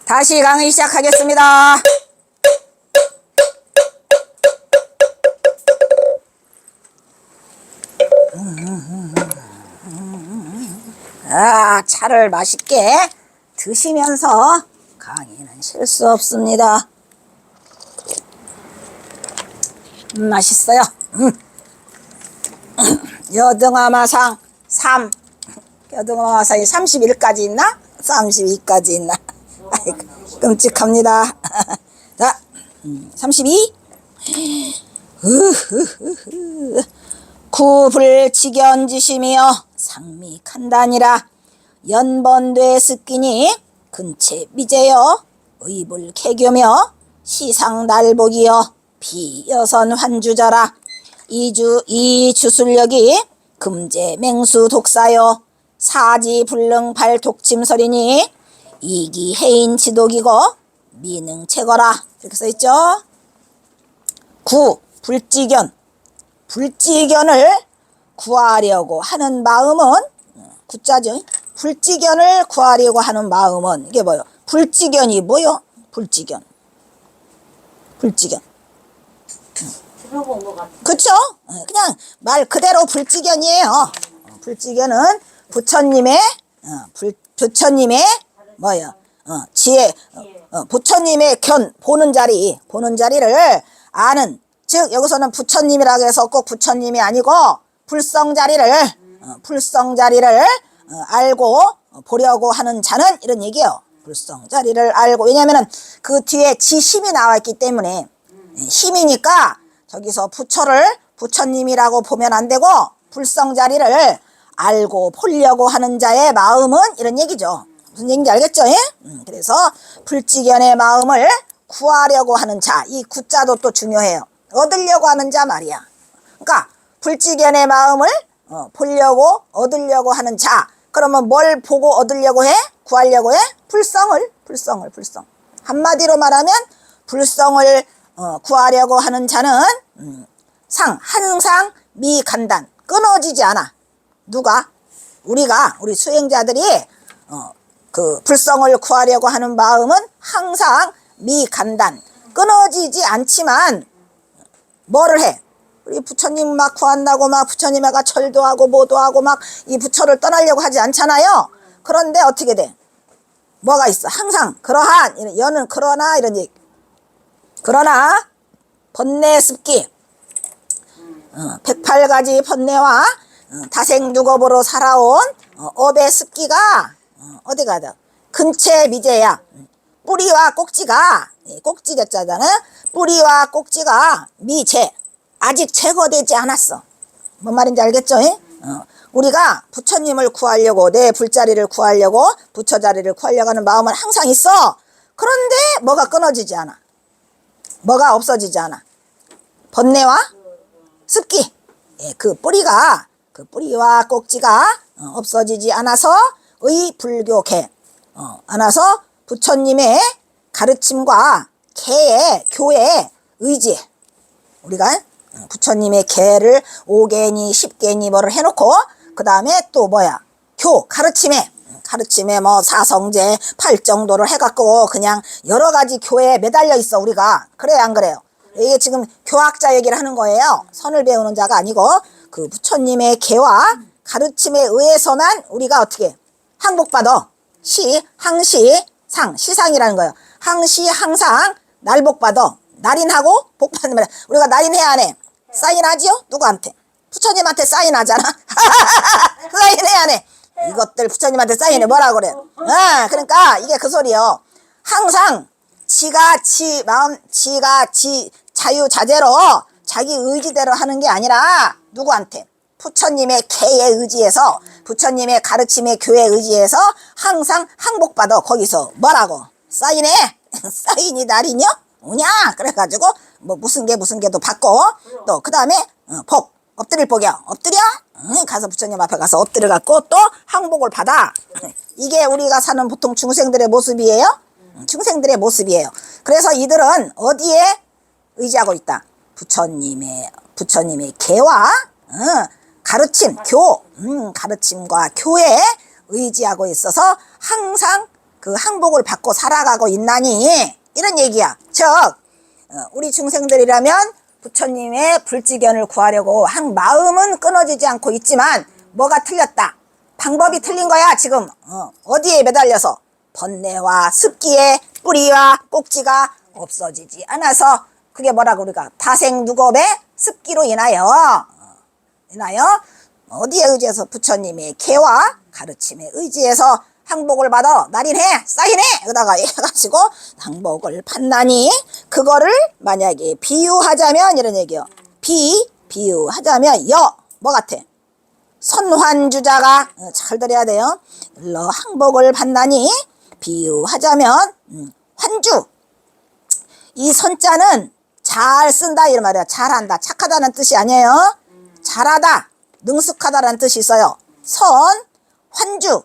다시 강의 시작하겠습니다. 차를 맛있게 드시면서 강의는 실수 없습니다. 맛있어요. 여등아마상 3. 여등아마상이 31까지 있나? 32까지 있나? 아이고, 끔찍합니다. 자, 32. 구불지견지심이여 상미칸다니라 연번되 스끼니 근체 미제여 의불개교며 시상날복이여 비여선 환주자라 이주술력이 금제맹수 독사여 사지불능 발독침설이니 이기해인 지독이고 미능체거라 이렇게 써있죠. 불지견을 구하려고 하는 마음은 구자죠. 불지견을 구하려고 하는 마음은 이게 뭐요? 불지견이 뭐요? 불지견. 들어본 것 같아요. 그쵸? 그냥 말 그대로 불지견이에요. 불지견은 부처님의 뭐요? 지혜, 부처님의 보는 자리를 아는, 즉 여기서는 부처님이라고 해서 꼭 부처님이 아니고 불성자리를 알고 보려고 하는 자는 이런 얘기예요. 불성자리를 알고, 왜냐면은 그 뒤에 지심이 나와 있기 때문에 힘이니까 저기서 부처님이라고 보면 안 되고 불성자리를 알고 보려고 하는 자의 마음은 이런 얘기죠. 무슨 얘기인지 알겠죠? 그래서 불지견의 마음을 구하려고 하는 자, 이 구자도 또 중요해요. 얻으려고 하는 자 말이야. 그러니까 불지견의 마음을 보려고 얻으려고 하는 자, 그러면 뭘 보고 얻으려고 해? 구하려고 해? 불성. 한마디로 말하면 불성을 구하려고 하는 자는 항상 미간단, 끊어지지 않아. 누가? 우리 수행자들이 그 불성을 구하려고 하는 마음은 항상 미간단, 끊어지지 않지만 뭐를 해? 우리 부처님 막 구한다고 막 부처님에가 절도 하고 뭐도 하고 막 이 부처를 떠나려고 하지 않잖아요. 그런데 어떻게 돼? 뭐가 있어? 항상 그러한 여는 그러나 이런 얘기. 그러나 번뇌습기 108가지 번뇌와 다생육업으로 살아온 업의 습기가 어디 가다? 근체 미제야. 뿌리와 꼭지가 꼭지됐잖아. 뿌리와 꼭지가 미제, 아직 제거되지 않았어. 뭔 말인지 알겠죠? 우리가 부처님을 구하려고, 내 불자리를 구하려고, 부처자리를 구하려고 하는 마음은 항상 있어. 그런데 뭐가 끊어지지 않아. 뭐가 없어지지 않아. 번뇌와 습기, 그 뿌리와 꼭지가 없어지지 않아서 불교계, 안아서 부처님의 가르침과 교의 의지, 우리가 부처님의 계를 5개니 10개니 뭐를 해놓고 그 다음에 또 가르침에 뭐 사성제 8정도를 해갖고 그냥 여러 가지 교회에 매달려 있어. 우리가 그래요 안 그래요? 이게 지금 교학자 얘기를 하는 거예요. 선을 배우는 자가 아니고 그 부처님의 계와 가르침에 의해서만 우리가 어떻게 항복받아. 시상이라는 거예요. 항상 날복받아. 날인하고 복받는 말이야. 우리가 날인해야 안 해? 사인하지요? 누구한테? 부처님한테 사인하잖아. 사인해야 안 해? 이것들 부처님한테 사인해. 뭐라 그래? 그러니까 이게 그 소리요. 항상 지가 자유자재로 자기 의지대로 하는 게 아니라 누구한테? 부처님의 계에 의지해서, 부처님의 가르침의 교에 의지해서 항상 항복받아. 거기서 뭐라고? 사인해. 사인이 날이냐? 오냐? 그래가지고 뭐 무슨 개도 받고, 또 그 다음에 엎드릴 복이야. 엎드려? 가서 부처님 앞에 가서 엎드려 갖고 또 항복을 받아. 이게 우리가 사는 보통 중생들의 모습이에요. 중생들의 모습이에요. 그래서 이들은 어디에 의지하고 있다? 부처님의 계와 가르침과 교에 의지하고 있어서 항상 그 항복을 받고 살아가고 있나니 이런 얘기야. 즉 우리 중생들이라면 부처님의 불지견을 구하려고 한 마음은 끊어지지 않고 있지만 뭐가 틀렸다. 방법이 틀린 거야. 지금 어디에 매달려서 번뇌와 습기의 뿌리와 꼭지가 없어지지 않아서 그게 뭐라고 우리가 다생누겁의 습기로 인하여 어디에 의지해서 부처님의 계와 가르침에 의지해서 항복을 받아 날인해 쌓이네 여기다가 해가지고 항복을 받나니 그거를 만약에 비유하자면 이런 얘기요. 비유하자면 뭐 같아? 선환주자가 잘 들어야 돼요. 일러 항복을 받나니 비유하자면 환주. 이 선자는 잘 쓴다 이런 말이야. 잘한다 착하다는 뜻이 아니에요. 잘하다 능숙하다라는 뜻이 있어요. 환주.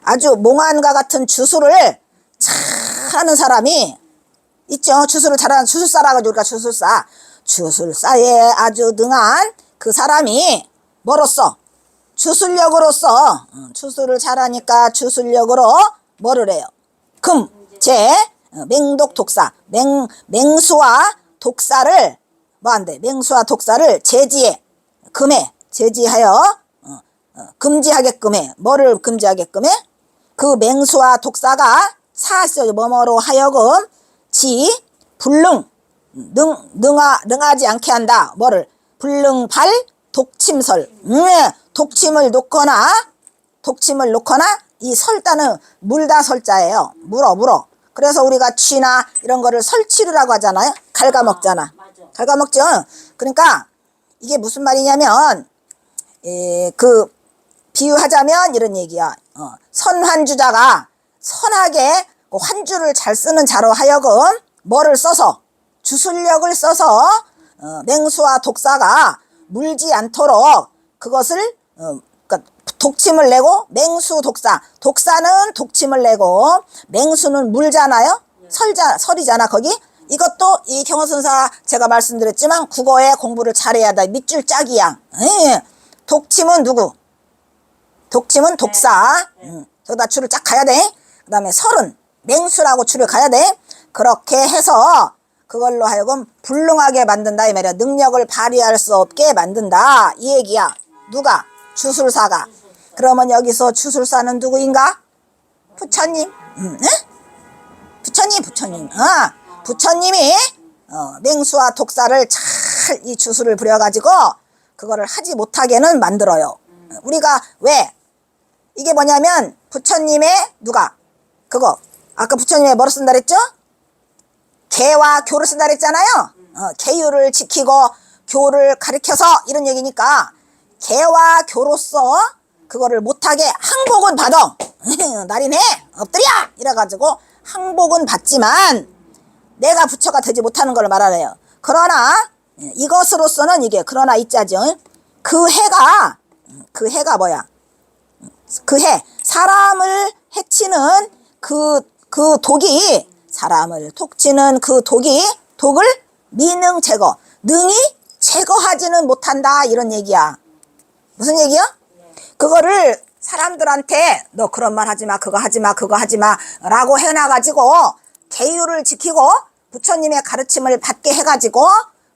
아주 몽환과 같은 주술을 잘하는 사람이 있죠. 주술을 잘하는 주술사라고 우리가 주술사에 아주 능한 그 사람이 뭐로써? 주술력으로서 주술을 잘하니까 주술력으로 뭐를 해요? 맹독 독사 맹수와 독사를 뭐한대? 맹수와 독사를 제지하여 금지하게끔 해. 뭐를 금지하게끔 해? 그 맹수와 독사가 뭐뭐로 하여금 능하지 않게 한다. 뭐를? 불능발 독침설. 독침을 놓거나 이 설자는 물다 설자예요. 물어. 그래서 우리가 쥐나 이런 거를 설치르라고 하잖아요. 갉아먹잖아. 갉아먹죠. 그러니까 이게 무슨 말이냐면 그 비유하자면 이런 얘기야. 선환주자가 선하게 환주를 잘 쓰는 자로 하여금 뭐를 써서 주술력을 써서 맹수와 독사가 물지 않도록 그것을 그러니까 독침을 내고 맹수 독사는 독침을 내고 맹수는 물잖아요. 설이잖아 거기. 이것도 이 경허선사 제가 말씀드렸지만 국어에 공부를 잘해야 돼. 밑줄 짝이야. 독침은 누구? 독침은 독사. 저기다 줄을 쫙 가야 돼. 그 다음에 설은 맹수라고 줄을 가야 돼. 그렇게 해서 그걸로 하여금 불능하게 만든다 이 말이야. 능력을 발휘할 수 없게 만든다 이 얘기야. 누가? 주술사가. 그러면 여기서 주술사는 누구인가? 부처님. 부처님. 부처님이 맹수와 독사를 잘 이 주술을 부려가지고 그거를 하지 못하게는 만들어요. 우리가 왜? 이게 뭐냐면 부처님의 누가? 그거 아까 부처님의 뭐를 쓴다 그랬죠? 계와 교를 쓴다 그랬잖아요. 계율을 지키고 교를 가르쳐서 이런 얘기니까 계와 교로서 그거를 못하게 항복은 받아. 날인해 엎드려 이래가지고 항복은 받지만 내가 부처가 되지 못하는 걸 말하네요. 그러나 이것으로서는 이게 그러나 이자죠. 그 해가 뭐야? 그 해 사람을 해치는 그 독이 사람을 톡치는 그 독을 미능 제거 능히 제거하지는 못한다 이런 얘기야. 무슨 얘기야? 그거를 사람들한테 너 그런 말 하지마 그거 하지마 라고 해놔가지고 계율을 지키고 부처님의 가르침을 받게 해가지고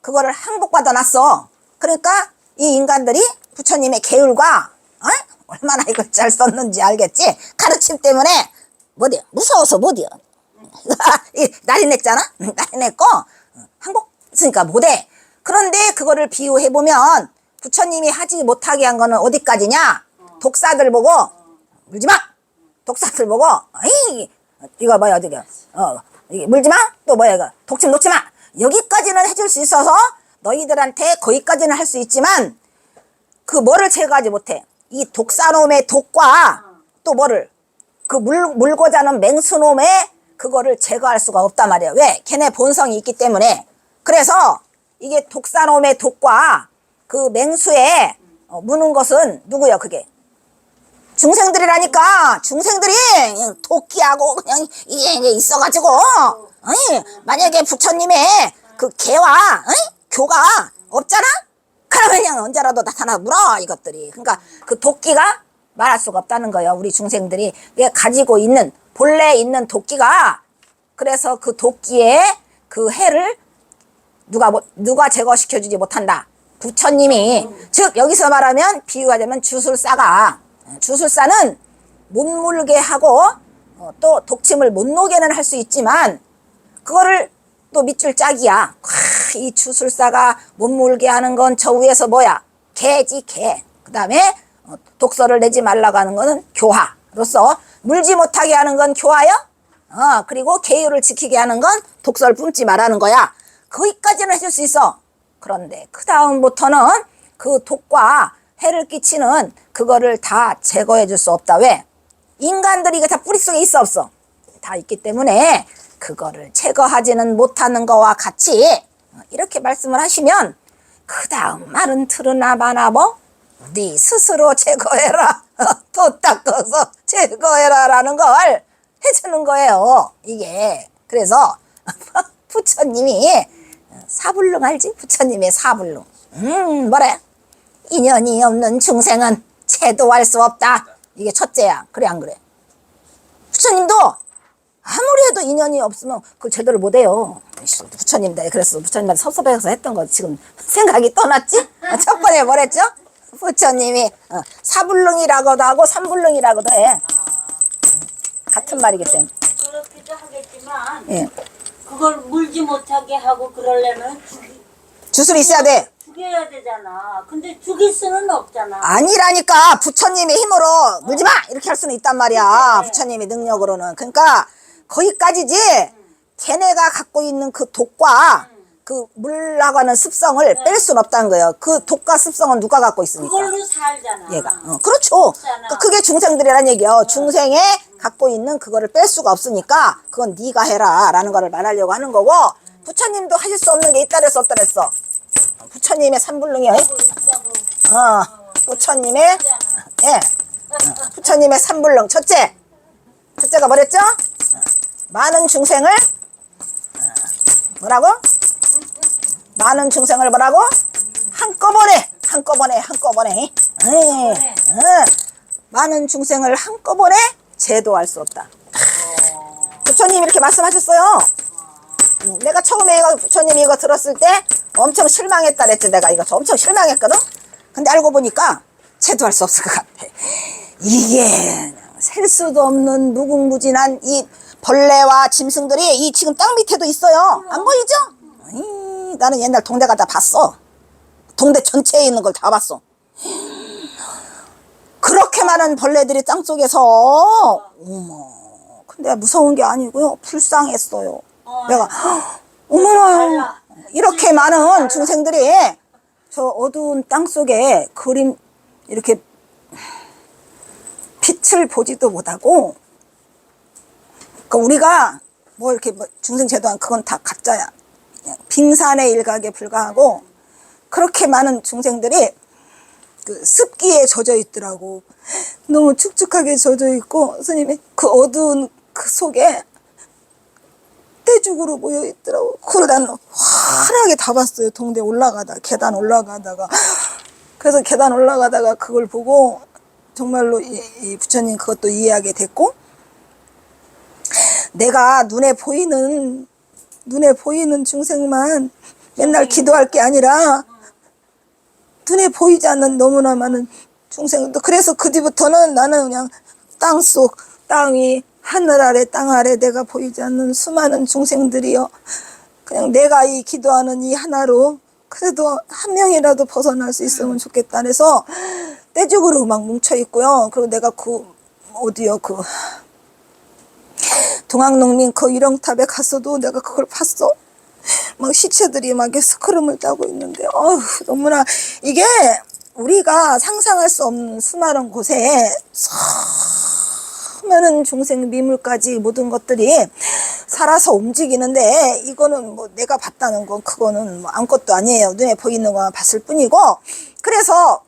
그거를 항복받아 놨어. 그러니까 이 인간들이 부처님의 계율과 얼마나 이걸 잘 썼는지 알겠지? 가르침 때문에 못이야. 무서워서 못이야. 날인했잖아? 날인했고 항복했으니까 못해. 그런데 그거를 비유해보면 부처님이 하지 못하게 한 거는 어디까지냐? 독사들 보고 물지마! 독사들 보고 이거 뭐야 어디가 이게 물지마! 또 뭐야 이거 독침 놓지마! 여기까지는 해줄 수 있어서 너희들한테 거기까지는 할 수 있지만 그 뭐를 제거하지 못해. 이 독사놈의 독과 또 뭐를 그 물고 자는 맹수놈의 그거를 제거할 수가 없단 말이야. 왜? 걔네 본성이 있기 때문에. 그래서 이게 독사놈의 독과 그 맹수에 무는 것은 누구야 그게? 중생들이라니까. 중생들이 도끼하고 그냥 이게 있어가지고 만약에 부처님의 그 개와 교가 없잖아? 그러면 그냥 언제라도 나타나 물어 이것들이. 그러니까 그 도끼가 말할 수가 없다는 거예요. 우리 중생들이 왜 가지고 있는 본래 있는 도끼가, 그래서 그 도끼에 그 해를 누가 제거시켜주지 못한다. 부처님이, 즉 여기서 말하면 비유가 되면 주술사가, 주술사는 못 물게 하고 또 독침을 못 녹게는 할 수 있지만 그거를 또 밑줄 짝이야. 이 주술사가 못 물게 하는 건 저 위에서 뭐야? 개지, 개. 그 다음에 독서를 내지 말라고 하는 거는 교화로서 물지 못하게 하는 건 교화요. 그리고 계율을 지키게 하는 건 독서를 뿜지 말라는 거야. 거기까지는 해줄 수 있어. 그런데 그 다음부터는 그 독과 해를 끼치는 그거를 다 제거해 줄 수 없다. 왜? 인간들이 이거 다 뿌리 속에 있어 없어? 다 있기 때문에 그거를 제거하지는 못하는 거와 같이 이렇게 말씀을 하시면 그 다음 말은 들으나 마나 뭐? 네 스스로 제거해라. 도 닦아서 제거해라 라는 걸 해주는 거예요. 이게 그래서 부처님이 사불능 알지? 부처님의 사불능. 뭐래? 인연이 없는 중생은 제도할 수 없다. 이게 첫째야. 그래 안 그래? 부처님도 아무리 해도 인연이 없으면 그걸 제대로 못해요. 부처님들 그래서 부처님한테 섭섭해서 했던 거 지금 생각이 떠났지? 첫 번에 뭐랬죠? 부처님이 사불능이라고도 하고 삼불능이라고도 해. 같은 말이기 때문에. 그렇기도 하겠지만 예. 그걸 물지 못하게 하고 그러려면 주술이 있어야 돼. 죽여야 되잖아. 근데 죽일 수는 없잖아. 아니라니까. 부처님의 힘으로 물지 마 이렇게 할 수는 있단 말이야. 부처님의 능력으로는. 그러니까 거기까지지. 걔네가 갖고 있는 그 독과 그 물라고 하는 습성을 뺄 수는 없다는 거예요. 그 독과 습성은 누가 갖고 있으니까? 그걸로 살잖아. 얘가. 그렇죠. 그게 중생들이란 얘기예요. 중생에 갖고 있는 그거를 뺄 수가 없으니까 그건 네가 해라 라는 거를 말하려고 하는 거고, 부처님도 하실 수 없는 게 있다 그랬어 없다 그랬어? 부처님의 삼불능이요. 부처님의 부처님의 삼불능. 첫째가 뭐랬죠? 많은 중생을 뭐라고? 많은 중생을 뭐라고? 한꺼번에 많은 중생을 한꺼번에 제도할 수 없다. 부처님이 이렇게 말씀하셨어요. 내가 처음에 이거 부처님이 이거 들었을 때 엄청 실망했다 그랬지. 내가 이거 엄청 실망했거든. 근데 알고 보니까 제도할 수 없을 것 같아. 이게 셀 수도 없는 무궁무진한 이 벌레와 짐승들이 이 지금 땅 밑에도 있어요. 안 보이죠? 나는 옛날 동대 가다 봤어. 동대 전체에 있는 걸 다 봤어. 그렇게 많은 벌레들이 땅 속에서. 어머. 근데 무서운 게 아니고요. 불쌍했어요. 내가 어머나 이렇게 많은 중생들이 저 어두운 땅 속에 그림 이렇게 빛을 보지도 못하고, 그러니까 우리가 뭐 이렇게 뭐 중생 제도한 그건 다 가짜야. 그냥 빙산의 일각에 불과하고, 그렇게 많은 중생들이 그 습기에 젖어 있더라고. 너무 축축하게 젖어 있고, 스님이 그 어두운 그 속에 떼죽으로 모여 있더라고. 그걸 난 환하게 다 봤어요. 동대 계단 올라가다가. 그래서 계단 올라가다가 그걸 보고 정말로 이 부처님 그것도 이해하게 됐고, 내가 눈에 보이는 중생만 맨날 기도할 게 아니라 눈에 보이지 않는 너무나 많은 중생도. 그래서 그 뒤부터는 나는 그냥 땅 위 하늘 아래 땅 아래 내가 보이지 않는 수많은 중생들이요, 그냥 내가 이 기도하는 이 하나로 그래도 한 명이라도 벗어날 수 있으면 좋겠다 해서 떼죽으로 막 뭉쳐 있고요. 그리고 내가 그 동학농민 그 유령탑에 갔어도 내가 그걸 봤어. 막 시체들이 막 스크름을 따고 있는데, 너무나 이게 우리가 상상할 수 없는 수많은 곳에 수많은 중생 미물까지 모든 것들이 살아서 움직이는데, 이거는 뭐 내가 봤다는 건 그거는 뭐 아무것도 아니에요. 눈에 보이는 것만 봤을 뿐이고. 그래서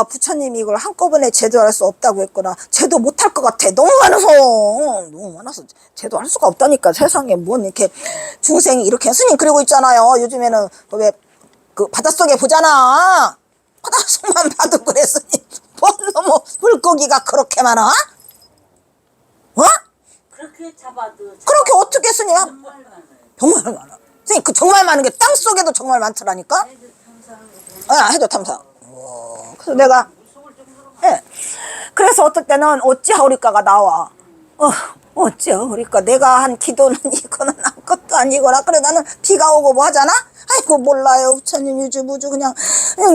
부처님이 이걸 한꺼번에 제도할 수 없다고 했구나. 제도 못할 것 같아. 너무 많아서 제도할 수가 없다니까. 세상에 뭔 이렇게 중생이 이렇게. 스님 그러고 있잖아요. 요즘에는 왜 그 바닷속에 보잖아. 바닷속만 봐도 그래. 스님 뭔 너무 물고기가 그렇게 많아? 어? 그렇게 잡아도 그렇게 어떻게 스님? 정말 많아요. 정말 많아. 선생님 그 정말 많은 게 땅 속에도 정말 많더라니까. 해도 탐사하는 거 보면 해도 탐사. 그래서 내가 예. 그래서 어떨 때는 어찌하오리까가 나와. 어찌하오리까 내가 한 기도는 이거는 아무것도 아니거나. 그래 나는 비가 오고 뭐 하잖아. 아이고 몰라요 부처님 유주무주 그냥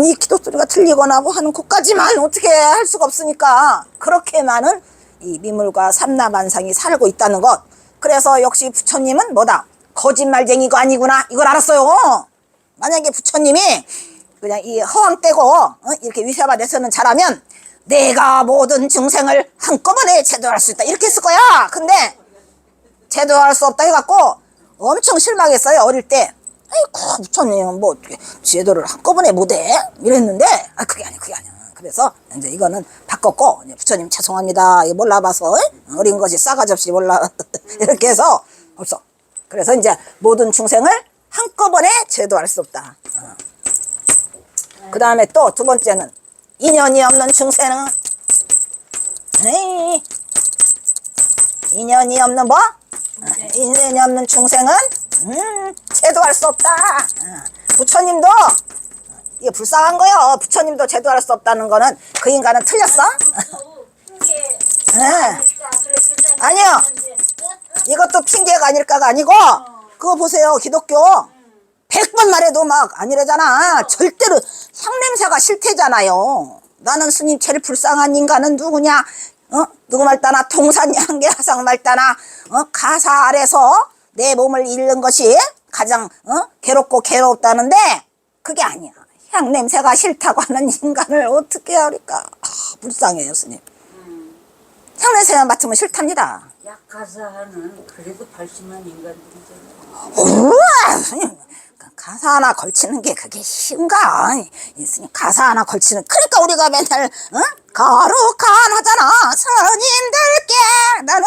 이 기도 소리가 들리거나 뭐 하는 것까지만 어떻게 할 수가 없으니까. 그렇게 많은 이 미물과 삼라만상이 살고 있다는 것. 그래서 역시 부처님은 뭐다? 거짓말쟁이가 아니구나 이걸 알았어요. 만약에 부처님이 그냥 이 허황 떼고 이렇게 위세바 내서는 잘하면 내가 모든 중생을 한꺼번에 제도할 수 있다 이렇게 했을 거야. 근데 제도할 수 없다 해갖고 엄청 실망했어요. 어릴 때. 아이고 부처님 뭐 어떻게 제도를 한꺼번에 못해 이랬는데 그게 아니야. 그래서 이제 이거는 바꿨고 이제 부처님 죄송합니다 이거 몰라봐서 어린 것이 싸가지 없이 몰라 이렇게 해서 없어. 그래서 이제 모든 중생을 한꺼번에 제도할 수 없다. 그 다음에 또 두 번째는 인연이 없는 중생은 인연이 없는 뭐? 인연이 없는 중생은 제도할 수 없다. 부처님도 이게 불쌍한 거요. 부처님도 제도할 수 없다는 거는 그 인간은 틀렸어. 핑계 아니요. 이것도 핑계가 아닐까가 아니고 그거 보세요. 기독교 100번 말해도 막 아니래잖아. 절대로 향냄새가 싫대잖아요. 나는 스님 제일 불쌍한 인간은 누구냐? 누구 말따나 통산양계하상 말따나 가사 아래서 내 몸을 잃는 것이 가장 괴롭고 괴롭다는데 그게 아니야. 향냄새가 싫다고 하는 인간을 어떻게 하리까? 불쌍해요 스님. 향냄새만 맡으면 싫답니다. 약가사하는 그래도 발심한 인간들이잖아요. 우와 스님 가사 하나 걸치는 게 그게 쉬운가? 스님 가사 하나 걸치는 그러니까 우리가 맨날 거룩한 하잖아. 스님들께 나는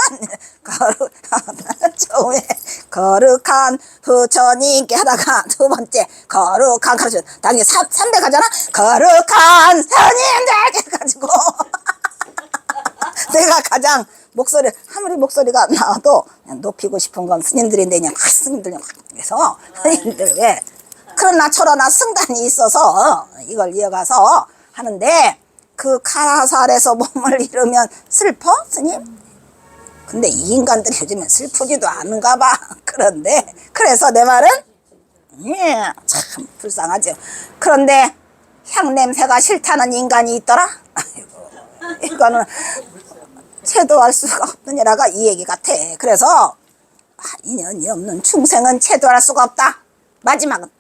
거룩한 부처님께 하다가 두 번째 거룩한 가르쳐 당연히 3대 가잖아. 거룩한 스님들께 해가지고 내가 가장 목소리 아무리 목소리가 나와도 그냥 높이고 싶은 건 스님들인데 그냥 스님들 그래서 스님들 왜 그러나 저러나 승단이 있어서 이걸 이어가서 하는데 그 가사에서 몸을 잃으면 슬퍼 스님? 근데 이 인간들이 요즘엔 슬프지도 않은가 봐. 그런데 그래서 내 말은 참 불쌍하죠. 그런데 향냄새가 싫다는 인간이 있더라. 아이고, 이거는 체도할 수가 없느니라가 이 얘기 같아. 그래서 인연이 없는 중생은 체도할 수가 없다. 마지막은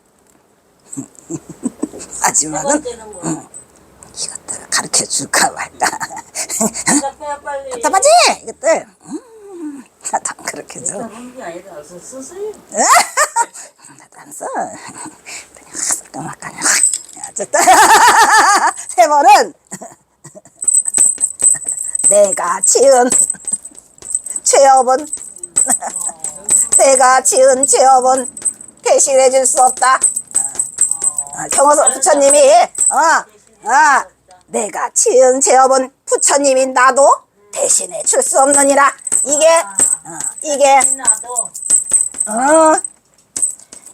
세 번째는 뭐? 이것들을 가르쳐 줄까 말까. 답답해 빨리. 답답하지 이것들. 다 그렇게 해서 답답한 게 아니라 어서 쓰세요. 안 써. 그냥 어쨌든 세 번은 내가 지은 죄업은 내가 지은 죄업은 대신해 줄 수 없다. 경호선 부처님이 내가 지은 죄업은 부처님이 나도 대신해 줄 수 없느니라. 이게 나도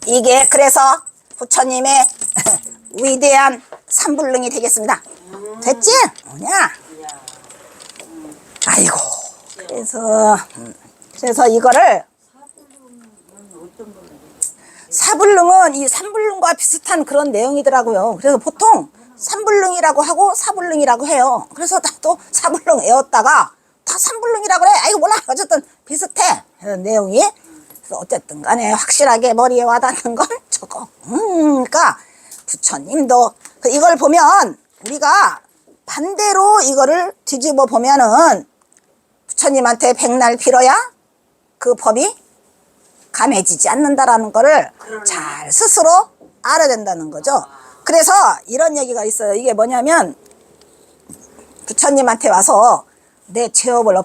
이게 그래서 부처님의 위대한 삼불능이 되겠습니다. 됐지? 뭐냐? 아이고 그래서 이거를 사불능은 이 삼불능과 비슷한 그런 내용이더라고요. 그래서 보통 삼불능이라고 하고 사불능이라고 해요. 그래서 나도 사불능 외웠다가 다 삼불능이라고 그래. 아이고 몰라. 어쨌든 비슷해 내용이. 그래서 어쨌든 간에 확실하게 머리에 와닿는 건 저거. 그러니까 부처님도 이걸 보면 우리가 반대로 이거를 뒤집어 보면은 부처님한테 백날 빌어야 그 법이 감해지지 않는다라는 거를 잘 스스로 알아야 된다는 거죠. 그래서 이런 얘기가 있어요. 이게 뭐냐면 부처님한테 와서 내 죄업을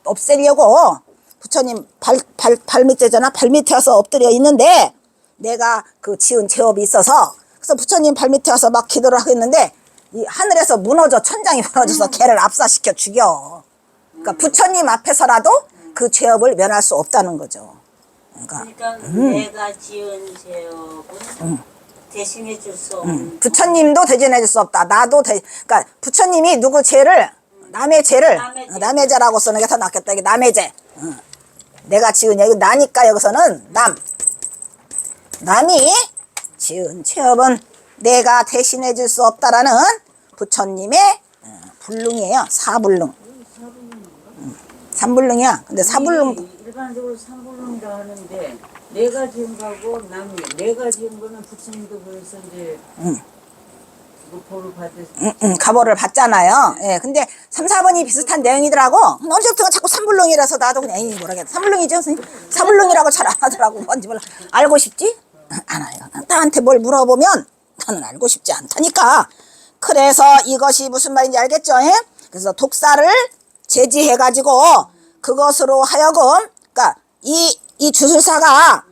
없애려고 부처님 발 밑에잖아. 발 밑에 와서 엎드려 있는데 내가 그 지은 죄업이 있어서 그래서 부처님 발 밑에 와서 막 기도를 하고 있는데 이 하늘에서 무너져 천장이 무너져서 걔를 압사시켜 죽여. 그러니까 부처님 앞에서라도 그 죄업을 면할 수 없다는 거죠. 그러니까 내가 지은 죄업은 대신해 줄 수 없는. 부처님도 대신해 줄 수 없다. 나도 그러니까 부처님이 누구 죄를 남의 죄를 남의 죄라고 쓰는 게 더 낫겠다. 이게 남의 죄. 내가 지은 여기 나니까 여기서는 남이 지은 죄업은 내가 대신해 줄 수 없다라는 부처님의 불능이에요. 사불능. 삼불능이야. 근데 사불능 일반적으로 삼불능이라 하는데 내가 지은 거하고 남이 내가 지은 거는 부처님도 그래서 이제 그 벌을 받을 가보를 받잖아요. 예, 근데 3, 4번이 비슷한 내용이더라고. 언제부터 자꾸 삼불능이라서 나도 그냥 에이 뭐라겠다. 삼불능이죠, 선생님. 사불능이라고 잘 안 하더라고. 뭔지 몰라. 알고 싶지? 않아요. 나한테 뭘 물어보면 나는 알고 싶지 않다니까. 그래서 이것이 무슨 말인지 알겠죠? 예? 그래서 독사를 제지해가지고 그것으로 하여금, 그러니까 이 주술사가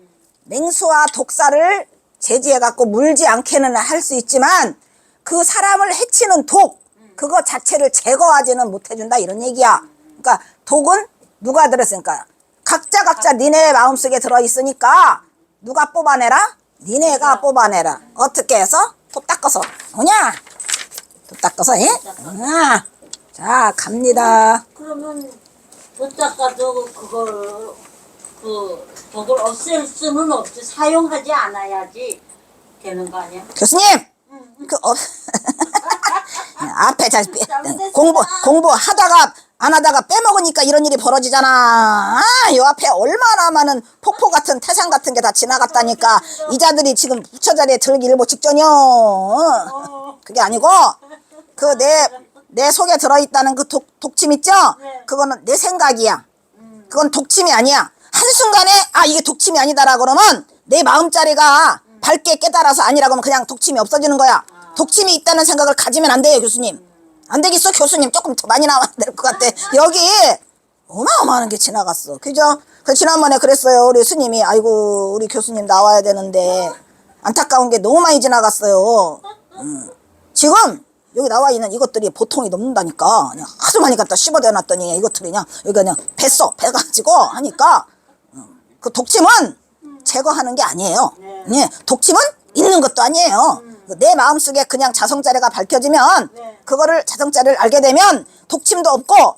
맹수와 독사를 제지해갖고 물지 않게는 할 수 있지만 그 사람을 해치는 독, 그거 자체를 제거하지는 못해준다 이런 얘기야. 그러니까 독은 누가 들었으니까 각자 니네 마음속에 들어있으니까 누가 뽑아내라? 니네가 뽑아내라. 어떻게 해서? 톱 닦아서. 뭐냐? 톱 닦아서, 예? 자, 갑니다. 그러면 돈 닦아도 그걸 그 독을 없앨 수는 없지. 사용하지 않아야지 되는 거 아니야? 교수님! 앞에 잘 공부하다가 안 하다가 빼먹으니까 이런 일이 벌어지잖아. 요 앞에 얼마나 많은 폭포 같은 태산 같은 게 다 지나갔다니까. 이자들이 지금 부처 자리에 들기 일보 직전이요. 그게 아니고 그 내 속에 들어있다는 그 독침 있죠? 그거는 내 생각이야. 그건 독침이 아니야. 한순간에 이게 독침이 아니다라 그러면 내 마음자리가 밝게 깨달아서 아니라고 하면 그냥 독침이 없어지는 거야. 독침이 있다는 생각을 가지면 안 돼요, 교수님. 안 되겠어, 교수님. 조금 더 많이 나와야 될 것 같아. 여기 어마어마한 게 지나갔어. 그죠? 그 지난번에 그랬어요. 우리 스님이 아이고 우리 교수님 나와야 되는데 안타까운 게 너무 많이 지나갔어요. 지금 여기 나와 있는 이것들이 보통이 넘는다니까. 그냥 하도 많이 갖다 씹어대 놨더니 이것들이 그냥 여기가 그냥 배가지고 하니까 그 독침은 제거하는 게 아니에요. 네. 독침은 있는 것도 아니에요. 내 마음속에 그냥 자성자리가 밝혀지면 그거를 자성자리를 알게 되면 독침도 없고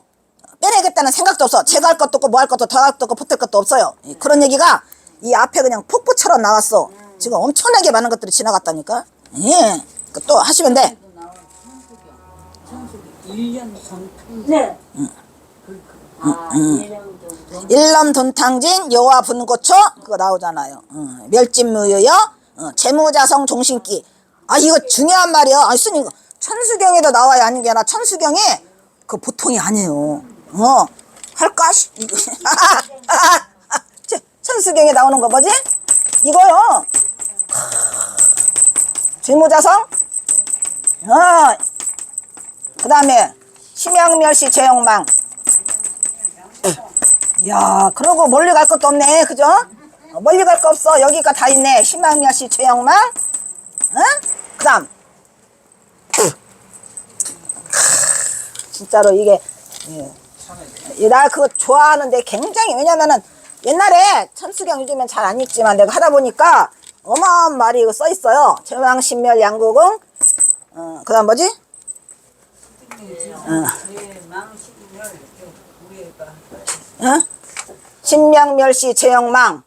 빼내겠다는 생각도 없어. 제거할 것도 없고 뭐 할 것도 더 할 것도 없고 붙을 것도 없어요. 그런 얘기가 이 앞에 그냥 폭포처럼 나왔어. 지금 엄청나게 많은 것들이 지나갔다니까. 예. 또 하시면 돼. 1년 전통. 네. 일념 돈탕진 여와 분고초 그거 나오잖아요. 멸진무유여 재무자성 종신기. 이거 중요한 말이야. 스님 천수경에도 나와야 하는 게 아니라 천수경에 그 보통이 아니에요. 할까? 천수경에 나오는 거 뭐지? 이거요. 재무자성. 그 다음에 심양멸시 재영망. 야, 그러고 멀리 갈 것도 없네, 그죠? 멀리 갈 거 없어. 여기가 다 있네. 심양멸시 재영망. 그 다음 진짜로 이게 나 그거 좋아하는데 굉장히, 왜냐면은 옛날에 천수경 요즘엔 잘 안 읽지만 내가 하다 보니까 어마어마한 말이 이거 써 있어요. 재망신멸 양구궁. 그 다음 뭐지? 신명멸시 재영망.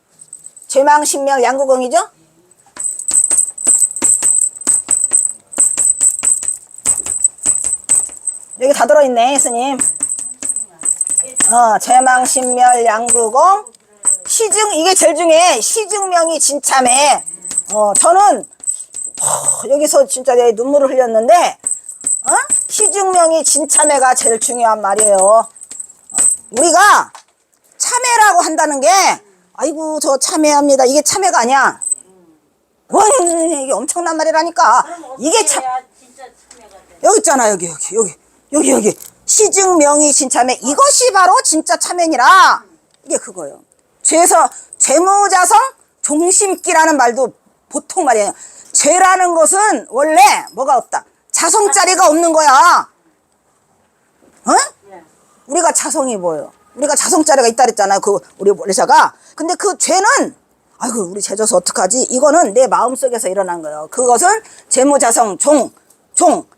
죄망신멸 양구궁이죠? 여기 다 들어있네, 스님. 죄망신멸 양구궁. 시증, 이게 제일 중요해. 시증명이 진참해. 저는 여기서 진짜 내 눈물을 흘렸는데 시증명이 진참해가 제일 중요한 말이에요. 우리가 참회라고 한다는 게 아이고 저 참회합니다. 이게 참회가 아니야. 이게 엄청난 말이라니까. 이게 참 여기 있잖아. 여기 시증명이 진참회. 이것이 바로 진짜 참회니라. 이게 그거예요. 재무자성 종심기라는 말도 보통 말이에요. 죄라는 것은 원래 뭐가 없다. 자성자리가 없는 거야. 어? 예. 우리가 자성이 뭐예요? 우리가 자성자리가 있다 그랬잖아요. 그 우리 원래자가. 근데 그 죄는 아이고 우리 죄져서 어떡하지? 이거는 내 마음속에서 일어난 거예요. 그것은 재무자성 종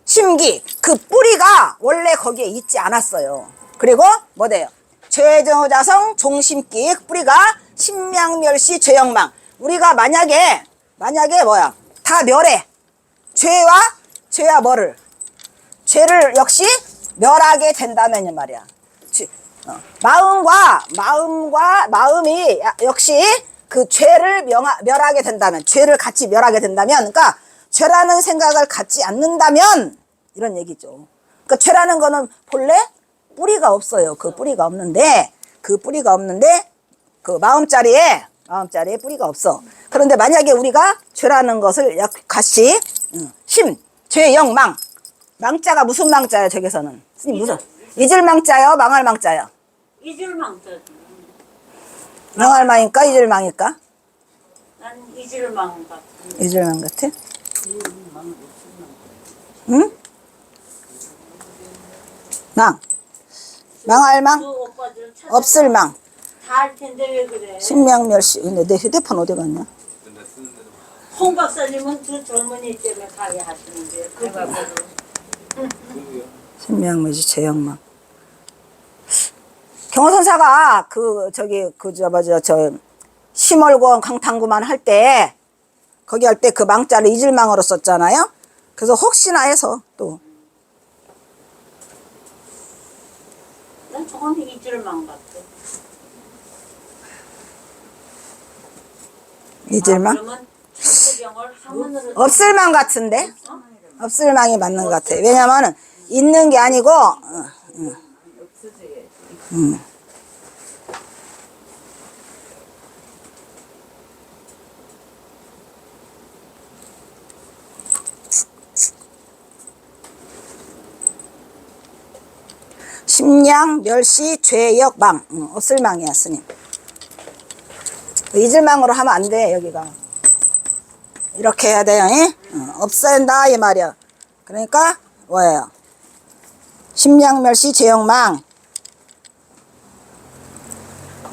심기 그 뿌리가 원래 거기에 있지 않았어요. 그리고 뭐래요? 죄재무자성 종심기 뿌리가 신명멸시 죄영망. 우리가 만약에 뭐야? 다 멸해. 죄와 뭐를? 죄를 역시 멸하게 된다면 말이야. 마음이 역시 그 죄를 멸하게 된다면, 죄를 같이 멸하게 된다면, 그러니까 죄라는 생각을 갖지 않는다면 이런 얘기죠. 그러니까 죄라는 거는 본래 뿌리가 없어요. 그 뿌리가 없는데 그 마음자리에 뿌리가 없어. 그런데 만약에 우리가 죄라는 것을 같이 죄영망 망자가 무슨 망자예요? 저기서는 스님 무슨 잊을 망자요? 망할 망자요? 잊을 망자. 망할 망일까? 잊을 망일까? 난 잊을 망 같아. 잊을 망 같아? 응? 망할 망? 그 오빠들 찾아. 없을 망. 다 할 텐데 왜 그래? 신명멸시. 근데 내 휴대폰 어디 갔냐? 홍 박사님은 두 젊은이 때문에 가게 하시는데 그거 신명멸시 죄영망. 경호선사가 심월권 강탕구만 할 때 거기 할 때 그 망자를 잊을망으로 썼잖아요. 그래서 혹시나 해서 또 난 저건 잊을 망 같아. 잊을망? 그러면 성경을 한문으로 없을망 같은데? 없을망이 맞는 것 같아. 왜냐면은 있는 게 아니고 심량, 멸시, 죄역, 망. 없을 망이야, 스님. 잊을망으로 하면 안 돼, 여기가. 이렇게 해야 돼요, 없어야 된다, 이 말이야. 그러니까, 뭐예요? 심량, 멸시, 죄역, 망.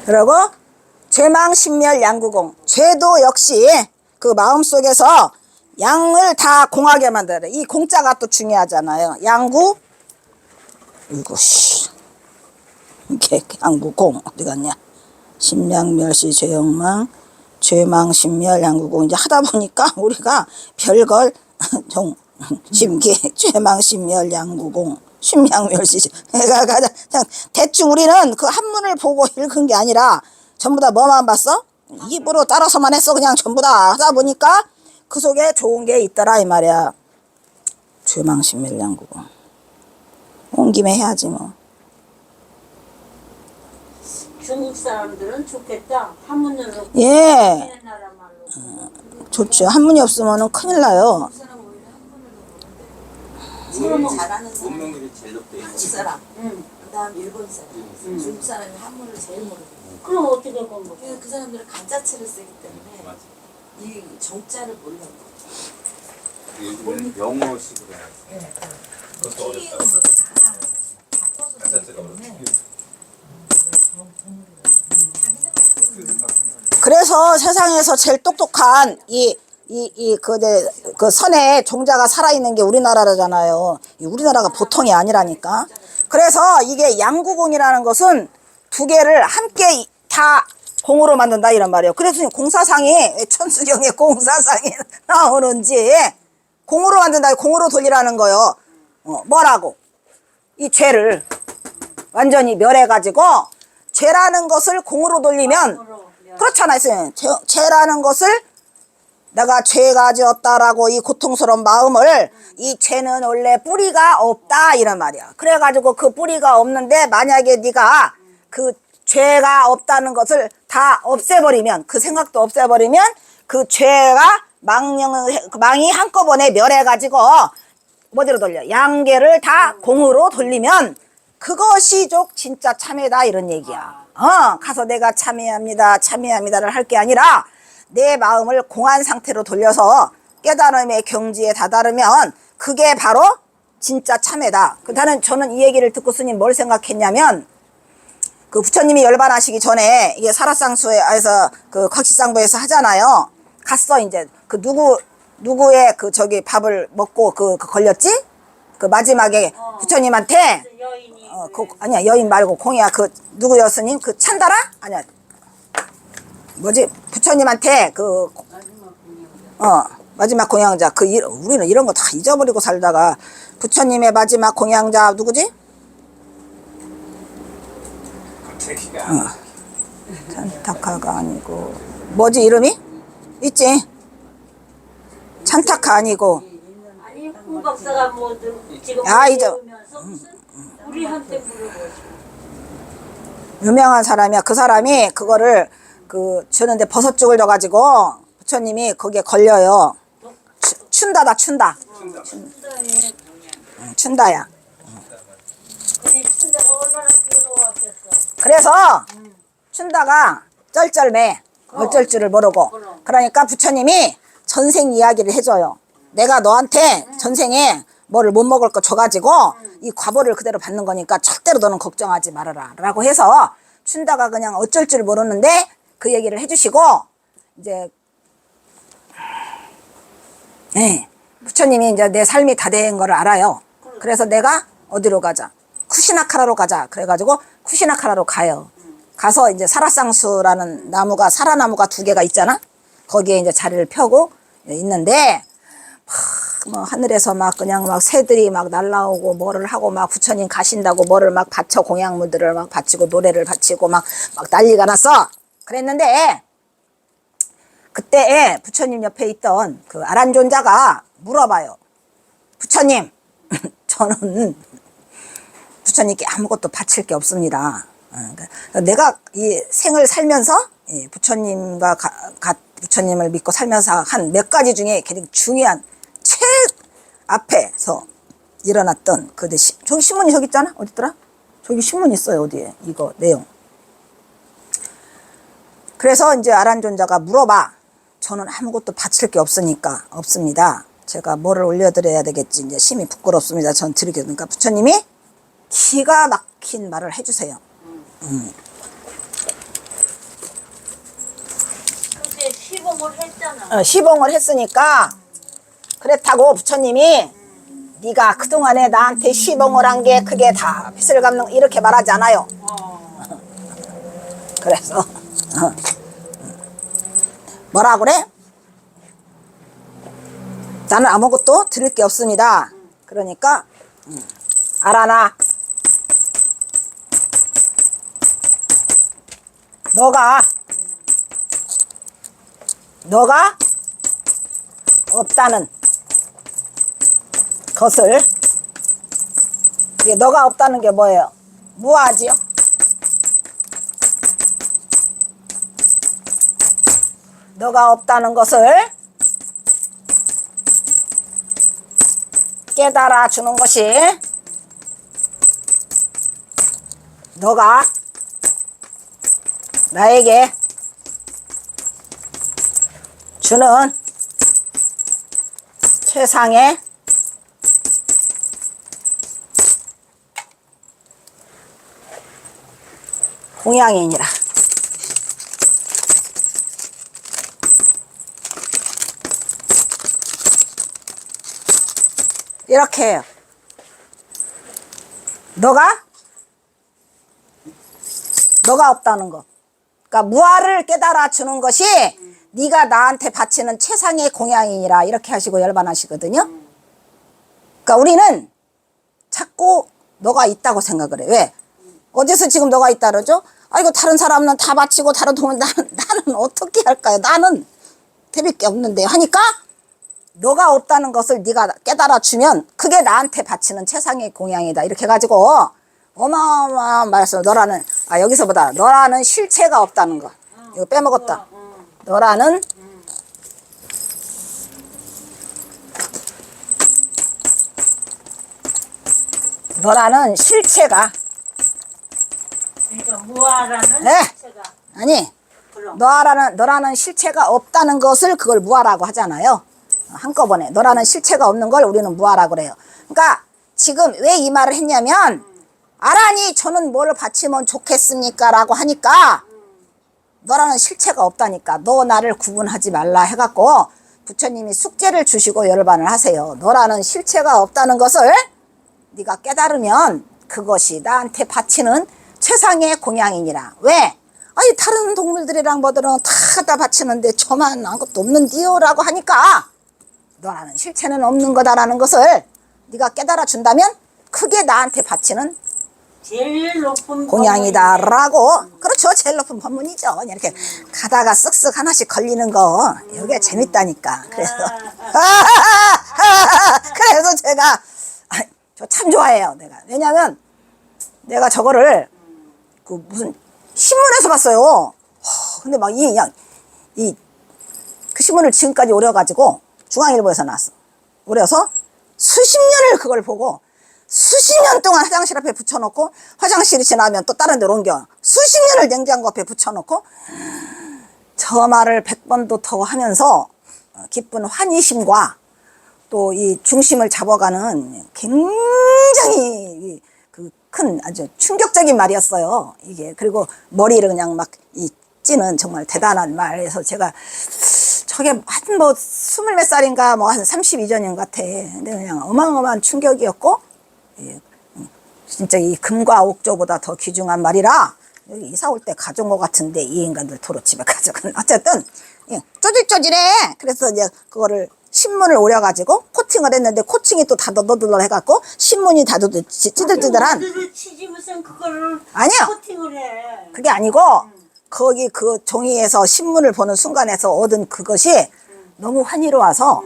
그리고, 죄망, 신멸, 양구공. 죄도 역시 그 마음속에서 양을 다 공하게 만들어. 이 공자가 또 중요하잖아요. 양구, 이거 이게 양구공 어디 갔냐? 심량멸시 죄영망 죄망 신멸 양구공 이제 하다 보니까 우리가 별걸 심기 죄망 신멸 양구공 심량멸시 그냥 대충 우리는 그 한문을 보고 읽은 게 아니라 전부 다 뭐만 봤어? 입으로 따라서만 했어. 그냥 전부 다 하다 보니까 그 속에 좋은 게 있더라 이 말이야. 죄망 신멸 양구공 온 김에 해야지 뭐. 중국 사람들은 좋겠다. 한문으로. 예. 나라 말로. 좋죠. 한문이 없으면 큰일 나요. 제일 잘하는 사람 문명률이 제일 높대. 한국 사람, 응. 그다음 일본 사람, 중국 사람이 한문을 제일 모르거든요. 그럼 어떻게 공부해? 그 사람들은 간자체를 쓰기 때문에 맞아. 이 정자를 몰라요. 요즘은 영어식으로 해야지. 그것도 어렵다. 키링으로 다 바꿔서 쓰기 자체가 때문에 그래서 세상에서 제일 똑똑한 그 선에 종자가 살아있는 게 우리나라잖아요. 우리나라가 보통이 아니라니까. 그래서 이게 양구공이라는 것은 두 개를 함께 다 공으로 만든다 이런 말이에요. 그래서 공사상이 천수경에 공사상이 나오는지 공으로 만든다. 공으로 돌리라는 거요. 뭐라고? 이 죄를 완전히 멸해가지고 죄라는 것을 공으로 돌리면 그렇잖아요. 죄라는 것을 내가 죄가 지었다라고 이 고통스러운 마음을 이 죄는 원래 뿌리가 없다 이런 말이야. 그래가지고 그 뿌리가 없는데 만약에 네가 그 죄가 없다는 것을 다 없애버리면 그 생각도 없애버리면 그 죄가 망이 한꺼번에 멸해가지고 뭐대로 돌려 양계를 다 공으로 돌리면 그것이 진짜 참회다 이런 얘기야. 가서 내가 참회합니다를 할 게 아니라 내 마음을 공한 상태로 돌려서 깨달음의 경지에 다다르면 그게 바로 진짜 참회다. 저는 이 얘기를 듣고 스님 뭘 생각했냐면, 그 부처님이 열반하시기 전에 이게 사라상수에서 그 각시상부에서 하잖아요. 갔어 이제 그 누구의 그 저기 밥을 먹고 그 걸렸지? 그 마지막에 부처님한테 여인이 아니야 여인 말고 공이야 그 누구였으니 그 찬다라? 아니야 뭐지 부처님한테 그 마지막 공양자 우리는 이런 거 다 잊어버리고 살다가 부처님의 마지막 공양자 누구지? 찬타카가 아니고 뭐지 이름이? 있지? 찬타카 아니고 아니 홍 박사가 뭐든 지금 야, 이제 배우면서 무슨 우리한테 물어보지. 유명한 사람이야. 그 사람이 그거를 주는데 버섯죽을 넣어가지고 부처님이 거기에 걸려요. 춘다다 춘다. 춘다야. 그냥 춘자가 얼마나 괴로웠겠어. 그래서 춘다가 쩔쩔매 어쩔 줄을 모르고 그러니까 부처님이 전생 이야기를 해줘요. 내가 너한테 전생에 뭐를 못 먹을 거 줘가지고 이 과보를 그대로 받는 거니까 절대로 너는 걱정하지 말아라 라고 해서 춘다가 그냥 어쩔 줄 모르는데 그 얘기를 해주시고 이제 네, 부처님이 이제 내 삶이 다 된 거를 알아요. 그래서 내가 어디로 가자 쿠시나카라로 가자 그래가지고 쿠시나카라로 가요. 가서 이제 사라상수라는 나무가 사라나무가 2개가 있잖아. 거기에 이제 자리를 펴고 있는데 뭐 하늘에서 막 그냥 막 새들이 막 날라오고 뭐를 하고 막 부처님 가신다고 뭐를 막 바쳐 공양물들을 막 바치고 노래를 바치고 막 난리가 났어. 그랬는데 그때 부처님 옆에 있던 그 아란존자가 물어봐요. 부처님 저는 부처님께 아무것도 바칠 게 없습니다. 그러니까 내가 이 생을 살면서 부처님과 부처님을 믿고 살면서 한 몇 가지 중에 가장 중요한 최 앞에서 일어났던 저기 신문이 저기 있잖아. 어딨더라? 저기 신문 있어요. 어디에 이거 내용. 그래서 이제 아란존자가 물어봐. 저는 아무것도 바칠 게 없습니다. 제가 뭐를 올려드려야 되겠지. 이제 심히 부끄럽습니다. 전 드리게. 그러니까 부처님이 기가 막힌 말을 해주세요. 그때 시범을 했잖아. 시봉을 했으니까 그렇다고 부처님이 네가 그동안에 나한테 시봉을 한 게 그게 다 빚을 갚는 이렇게 말하지 않아요. 그래서 뭐라 그래? 나는 아무것도 드릴 게 없습니다. 그러니까 알아나 너가 없다는 것을 이게 너가 없다는 게 뭐예요? 무아지요? 너가 없다는 것을 깨달아 주는 것이 너가 나에게 주는 최상의 공양이니라. 이렇게 해요. 너가 없다는 거. 그러니까 무아를 깨달아 주는 것이 네가 나한테 바치는 최상의 공양이니라 이렇게 하시고 열반하시거든요. 그러니까 우리는 자꾸 너가 있다고 생각을 해. 왜? 어디서 지금 너가 있다 그러죠? 아이고 다른 사람은 다 바치고 다른 동은 나는 어떻게 할까요? 나는 대비 게 없는데 하니까 너가 없다는 것을 네가 깨달아 주면 그게 나한테 바치는 최상의 공양이다. 이렇게 해가지고 어마어마한 말씀. 너라는 여기서보다 너라는 실체가 없다는 거. 이거 빼먹었다. 너라는 실체가 그러니까 무아라는 네. 자체가 아니 그럼 너라는 실체가 없다는 것을 그걸 무아라고 하잖아요. 한꺼번에. 너라는 실체가 없는 걸 우리는 무아라 그래요. 그러니까 지금 왜 이 말을 했냐면 아라니 저는 뭘 바치면 좋겠습니까? 라고 하니까 너라는 실체가 없다니까. 너 나를 구분하지 말라 해갖고 부처님이 숙제를 주시고 열반을 하세요. 너라는 실체가 없다는 것을 네가 깨달으면 그것이 나한테 바치는 최상의 공양이니라. 왜? 아니 다른 동물들이랑 뭐들은 다 갖다 바치는데 저만 아무것도 없는디요 라고 하니까 너라는 실체는 없는 거다라는 것을 네가 깨달아 준다면 그게 나한테 바치는 제일 높은 공양이다 라고. 그렇죠. 제일 높은 법문이죠. 그냥 이렇게 가다가 쓱쓱 하나씩 걸리는 거 이게 재밌다니까. 그래서 그래서 제가 저 참 좋아해요. 내가. 왜냐면 내가 저거를 그 무슨 신문에서 봤어요. 근데 막 그 신문을 지금까지 오려가지고 중앙일보에서 나왔어. 오려서 수십 년을 그걸 보고 수십 년 동안 화장실 앞에 붙여놓고 화장실이 지나면 또 다른 데로 옮겨 수십 년을 냉장고 앞에 붙여놓고 저 말을 100번도 더 하면서 기쁜 환희심과 또 이 중심을 잡아가는 굉장히 그 큰 아주 충격적인 말이었어요. 이게. 그리고 머리를 그냥 막 찌는 정말 대단한 말에서 제가 저게 한 뭐 20몇 살인가 뭐 한 32 전인 것 같아. 근데 그냥 어마어마한 충격이었고 진짜 이 금과 옥조보다 더 귀중한 말이라 여기 이사 올 때 가져온 것 같은데 이 인간들 도로 집에 가져간. 어쨌든 쪼질쪼질해. 그래서 이제 그거를 신문을 오려가지고 코팅을 했는데 코팅이 또 다더더덜 해갖고 신문이 다더더 찌들찌들한. 치지 무슨 그거를 아니요. 코팅을 해. 그게 아니고 거기 그 종이에서 신문을 보는 순간에서 얻은 그것이 너무 환희로워서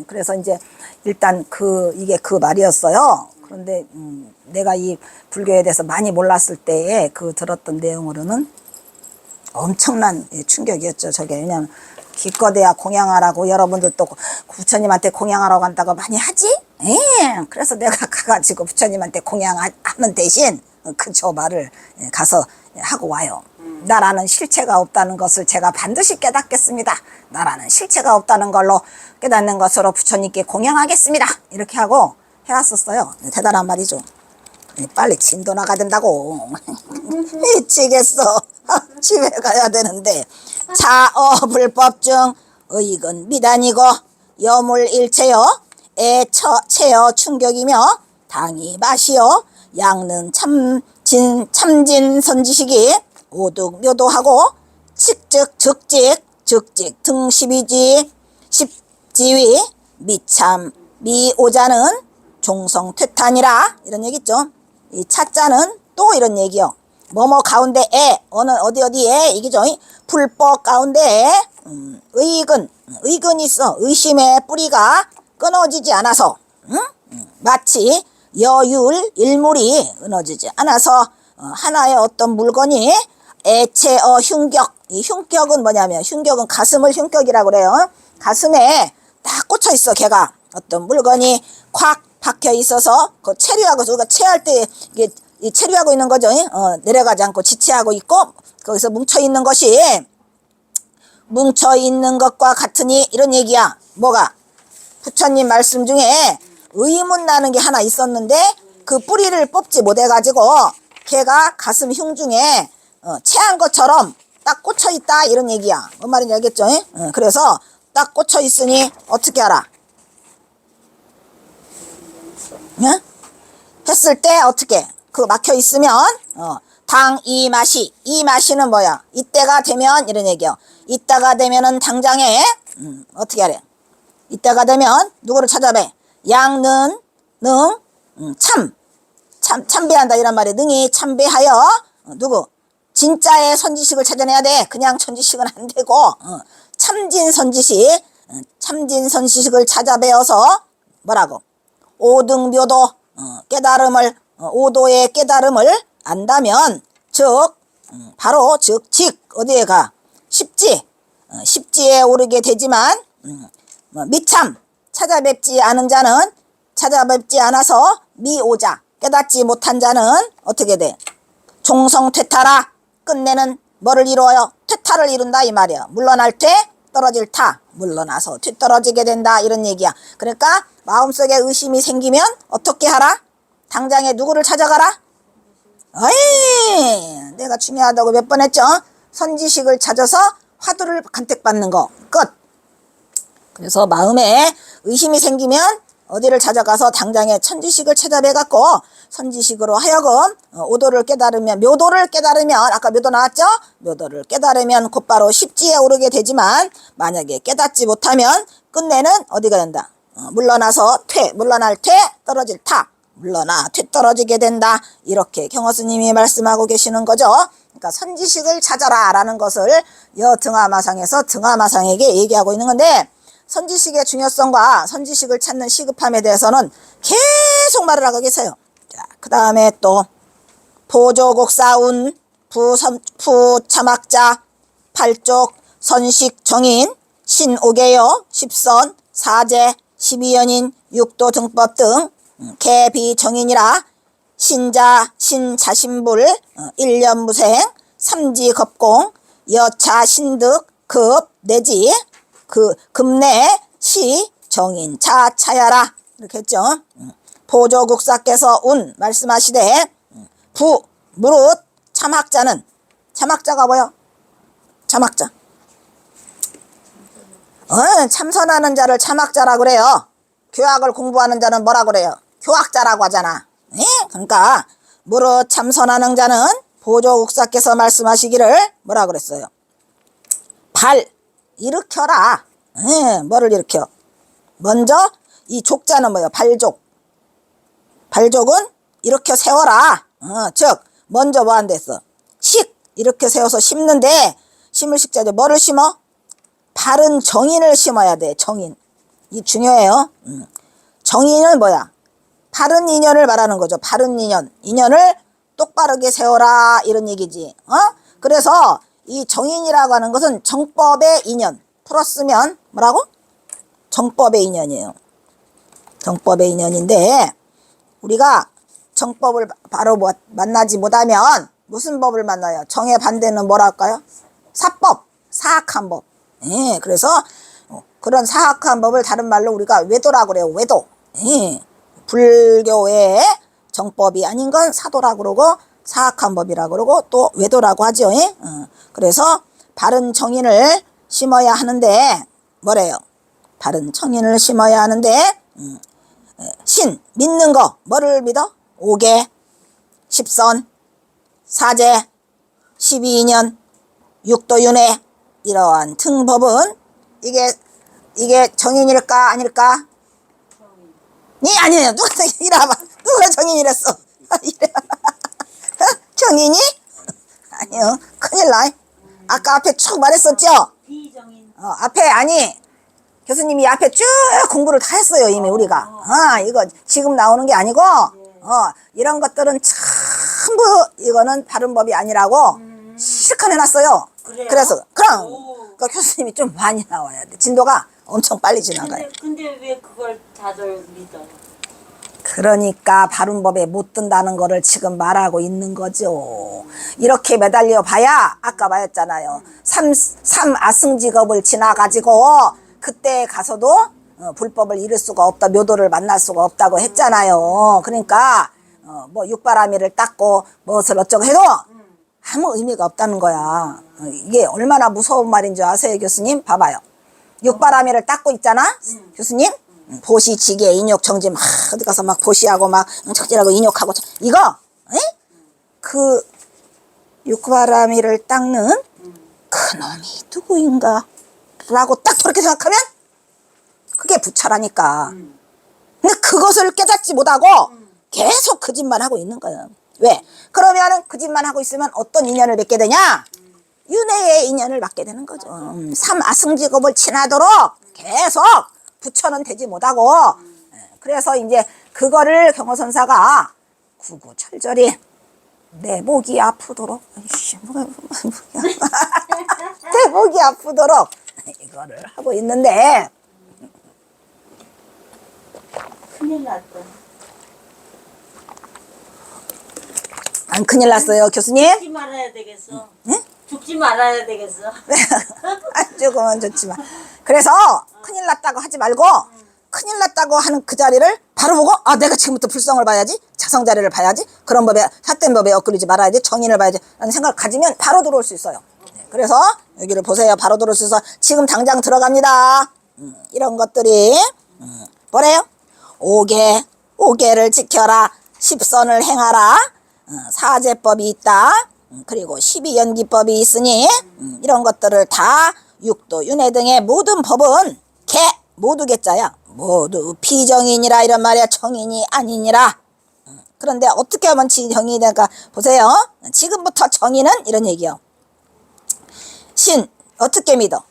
그래서 이제 일단 이게 그 말이었어요. 그런데 내가 이 불교에 대해서 많이 몰랐을 때에 들었던 내용으로는 엄청난 충격이었죠. 저게. 왜냐면 기껏해야 공양하라고 여러분들 또 부처님한테 공양하라고 한다고 많이 하지? 그래서 내가 가가지고 부처님한테 공양하는 대신 저 말을 가서 하고 와요. 나라는 실체가 없다는 것을 제가 반드시 깨닫겠습니다. 나라는 실체가 없다는 걸로 깨닫는 것으로 부처님께 공양하겠습니다. 이렇게 하고 해왔었어요. 대단한 말이죠. 빨리 진도 나가야 된다고. 미치겠어. 집에 가야 되는데. 자어 불법 중 의익은 미단이고 여물일체여 애처체여 충격이며 당이 마시여 양는 참진 선지식이 오득묘도하고 칙즉 즉직 등십이지 십지위 미참 미오자는 종성퇴탄이라 이런 얘기 있죠. 이 차자는 또 이런 얘기요. 뭐뭐 가운데에 어디에 이기죠. 불법 가운데에 의익은 있어. 의심의 뿌리가 끊어지지 않아서 마치 여율 일물이 끊어지지 않아서 하나의 어떤 물건이 애체어 흉격. 이 흉격은 뭐냐면 흉격은 가슴을 흉격이라고 그래요. 가슴에 딱 꽂혀 있어. 걔가 어떤 물건이 콱 박혀 있어서 그 체류하고 우리가 체할 때 이게 체류하고 있는 거죠. 내려가지 않고 지체하고 있고 거기서 뭉쳐 있는 것이 뭉쳐 있는 것과 같으니 이런 얘기야. 뭐가? 부처님 말씀 중에 의문 나는 게 하나 있었는데 그 뿌리를 뽑지 못해가지고 걔가 가슴 흉 중에 체한 것처럼 딱 꽂혀 있다 이런 얘기야. 뭔 말인지 알겠죠? 그래서 딱 꽂혀 있으니 어떻게 알아? 했을 때 어떻게? 그 막혀 있으면 당 이 마시는 뭐야? 이때가 되면 이런 얘기요. 이때가 되면은 당장에 어떻게 하래? 이때가 되면 누구를 찾아내? 양는 참배한다 이란 말이야. 능히 참배하여 누구? 진짜의 선지식을 찾아내야 돼. 그냥 선지식은 안 되고 참진 선지식을 찾아배워서 뭐라고? 오등묘도 깨달음을 오도의 깨달음을 안다면 바로 어디에 가? 십지에 오르게 되지만 미참 찾아뵙지 않은 자는 찾아뵙지 않아서 미오자 깨닫지 못한 자는 어떻게 돼? 종성퇴타라 끝내는 뭐를 이루어요? 퇴타를 이룬다 이 말이야. 물러날 때 떨어질 타 물러나서 뒤떨어지게 된다 이런 얘기야. 그러니까 마음속에 의심이 생기면 어떻게 하라? 당장에 누구를 찾아가라? 어이, 내가 중요하다고 몇 번 했죠? 선지식을 찾아서 화두를 간택받는 거 끝. 그래서 마음에 의심이 생기면 어디를 찾아가서 당장에 천지식을 찾아내갖고 선지식으로 하여금 오도를 깨달으면, 묘도를 깨달으면, 아까 묘도 나왔죠? 묘도를 깨달으면 곧바로 십지에 오르게 되지만 만약에 깨닫지 못하면 끝내는 어디가 된다? 물러나서 물러날 떨어질 타, 물러나 떨어지게 된다. 이렇게 경허스님이 말씀하고 계시는 거죠. 그러니까 선지식을 찾아라 라는 것을 여등하마상에서 등하마상에게 얘기하고 있는 건데, 선지식의 중요성과 선지식을 찾는 시급함에 대해서는 계속 말을 하고 계세요. 자, 그 다음에 또 보조곡사운, 부참학자, 팔족, 선식, 정인, 신오계요, 십선, 사제, 십이연인, 육도 등법 등 개비정인이라 신자, 신자신불, 일념무생, 삼지겁공, 여차, 신득, 급, 내지 급내, 시, 정인, 차야라 이렇게 했죠. 보조국사께서 운 말씀하시되 무릇 참학자는, 참학자가 뭐요? 참학자. 참선하는 자를 참학자라고 그래요. 교학을 공부하는 자는 뭐라 그래요? 교학자라고 하잖아. 그러니까 무릇 참선하는 자는 보조국사께서 말씀하시기를 뭐라 그랬어요? 일으켜라. 뭐를 일으켜? 먼저 이 족자는 뭐예요? 발족. 발족은 일으켜 세워라. 즉 먼저 뭐 한댔어? 일으켜 세워서 심는데, 심을 식자죠. 뭐를 심어? 바른 정인을 심어야 돼. 정인. 이 중요해요. 정인은 뭐야? 바른 인연을 말하는 거죠. 바른 인연. 인연을 똑바르게 세워라 이런 얘기지. 그래서 이 정인이라고 하는 것은 정법의 인연. 풀었으면 뭐라고? 정법의 인연이에요. 정법의 인연인데, 우리가 정법을 바로 만나지 못하면 무슨 법을 만나요? 정의 반대는 뭐라 할까요? 사법, 사악한 법. 그래서 그런 사악한 법을 다른 말로 우리가 외도라고 그래요. 외도. 불교의 정법이 아닌 건 사도라고 그러고, 사악한 법이라고 그러고, 또 외도라고 하죠. 그래서 바른 정인을 심어야 하는데 뭐래요? 바른 정인을 심어야 하는데 믿는 거 뭐를 믿어? 오계, 십선, 사제, 십이인연, 육도윤회 이러한 등법은 이게 정인일까 아닐까? 아니에요. 누가 이래봐. 누가 정인이랬어? 정인이? 아니요. 큰일 나. 아까 앞에 쭉 말했었죠? 비정인. 앞에 교수님이 앞에 쭉 공부를 다 했어요. 이미 우리가. 이거 지금 나오는 게 아니고 이런 것들은 전부 이거는 바른 법이 아니라고 실컷 해놨어요. 그래요? 그래서 그러니까 교수님이 좀 많이 나와야 돼. 진도가 엄청 빨리 지나가요. 근데 왜 그걸 다들 믿어요? 그러니까 바른 법에 못 든다는 거를 지금 말하고 있는 거죠. 이렇게 매달려 봐야 아까 말했잖아요. 삼아승직업을 지나가지고 그때 가서도 불법을 이룰 수가 없다. 묘도를 만날 수가 없다고 했잖아요. 그러니까 뭐 육바라밀을 닦고 무엇을 어쩌고 해도 아무 의미가 없다는 거야. 이게 얼마나 무서운 말인 줄 아세요, 교수님? 봐봐요. 육바라밀을 닦고 있잖아, 교수님? 보시, 지게, 인욕, 정지 막 어디 가서 막 보시하고 막 척질하고 인욕하고 이거 그 육바라밀을 닦는 그놈이 누구인가 라고 딱 저렇게 생각하면 그게 부처라니까. 근데 그것을 깨닫지 못하고 계속 그 짓만 하고 있는 거야. 왜? 그러면은 그 짓만 하고 있으면 어떤 인연을 맺게 되냐? 윤회의 인연을 맡게 되는 거죠. 삼아승직업을 지나도록 계속 부처는 되지 못하고, 그래서 이제 그거를 경허선사가 구구철절히 내 목이 아프도록 내 목이 아프도록 이거를 하고 있는데, 큰일 났다. 안 큰일 났어요, 교수님? 하지 말아야 되겠어. 응? 죽지 말아야 되겠어. 안 죽으면 좋지만. 그래서 큰일 났다고 하지 말고 큰일 났다고 하는 그 자리를 바로 보고 아 내가 지금부터 불성을 봐야지 자성 자리를 봐야지 그런 법에 삿된 법에 엇걸리지 말아야지 정인을 봐야지 라는 생각을 가지면 바로 들어올 수 있어요. 그래서 여기를 보세요. 바로 들어올 수 있어. 지금 당장 들어갑니다. 이런 것들이 뭐래요? 오계를 지켜라. 십선을 행하라. 사제법이 있다. 그리고 12연기법이 있으니 이런 것들을 다 육도, 윤회 등의 모든 법은 모두 개자야. 모두 비정인이라 이런 말이야. 정인이 아니니라. 그런데 어떻게 하면 정인이 될까? 보세요. 지금부터 정인은 이런 얘기요. 신 어떻게 믿어?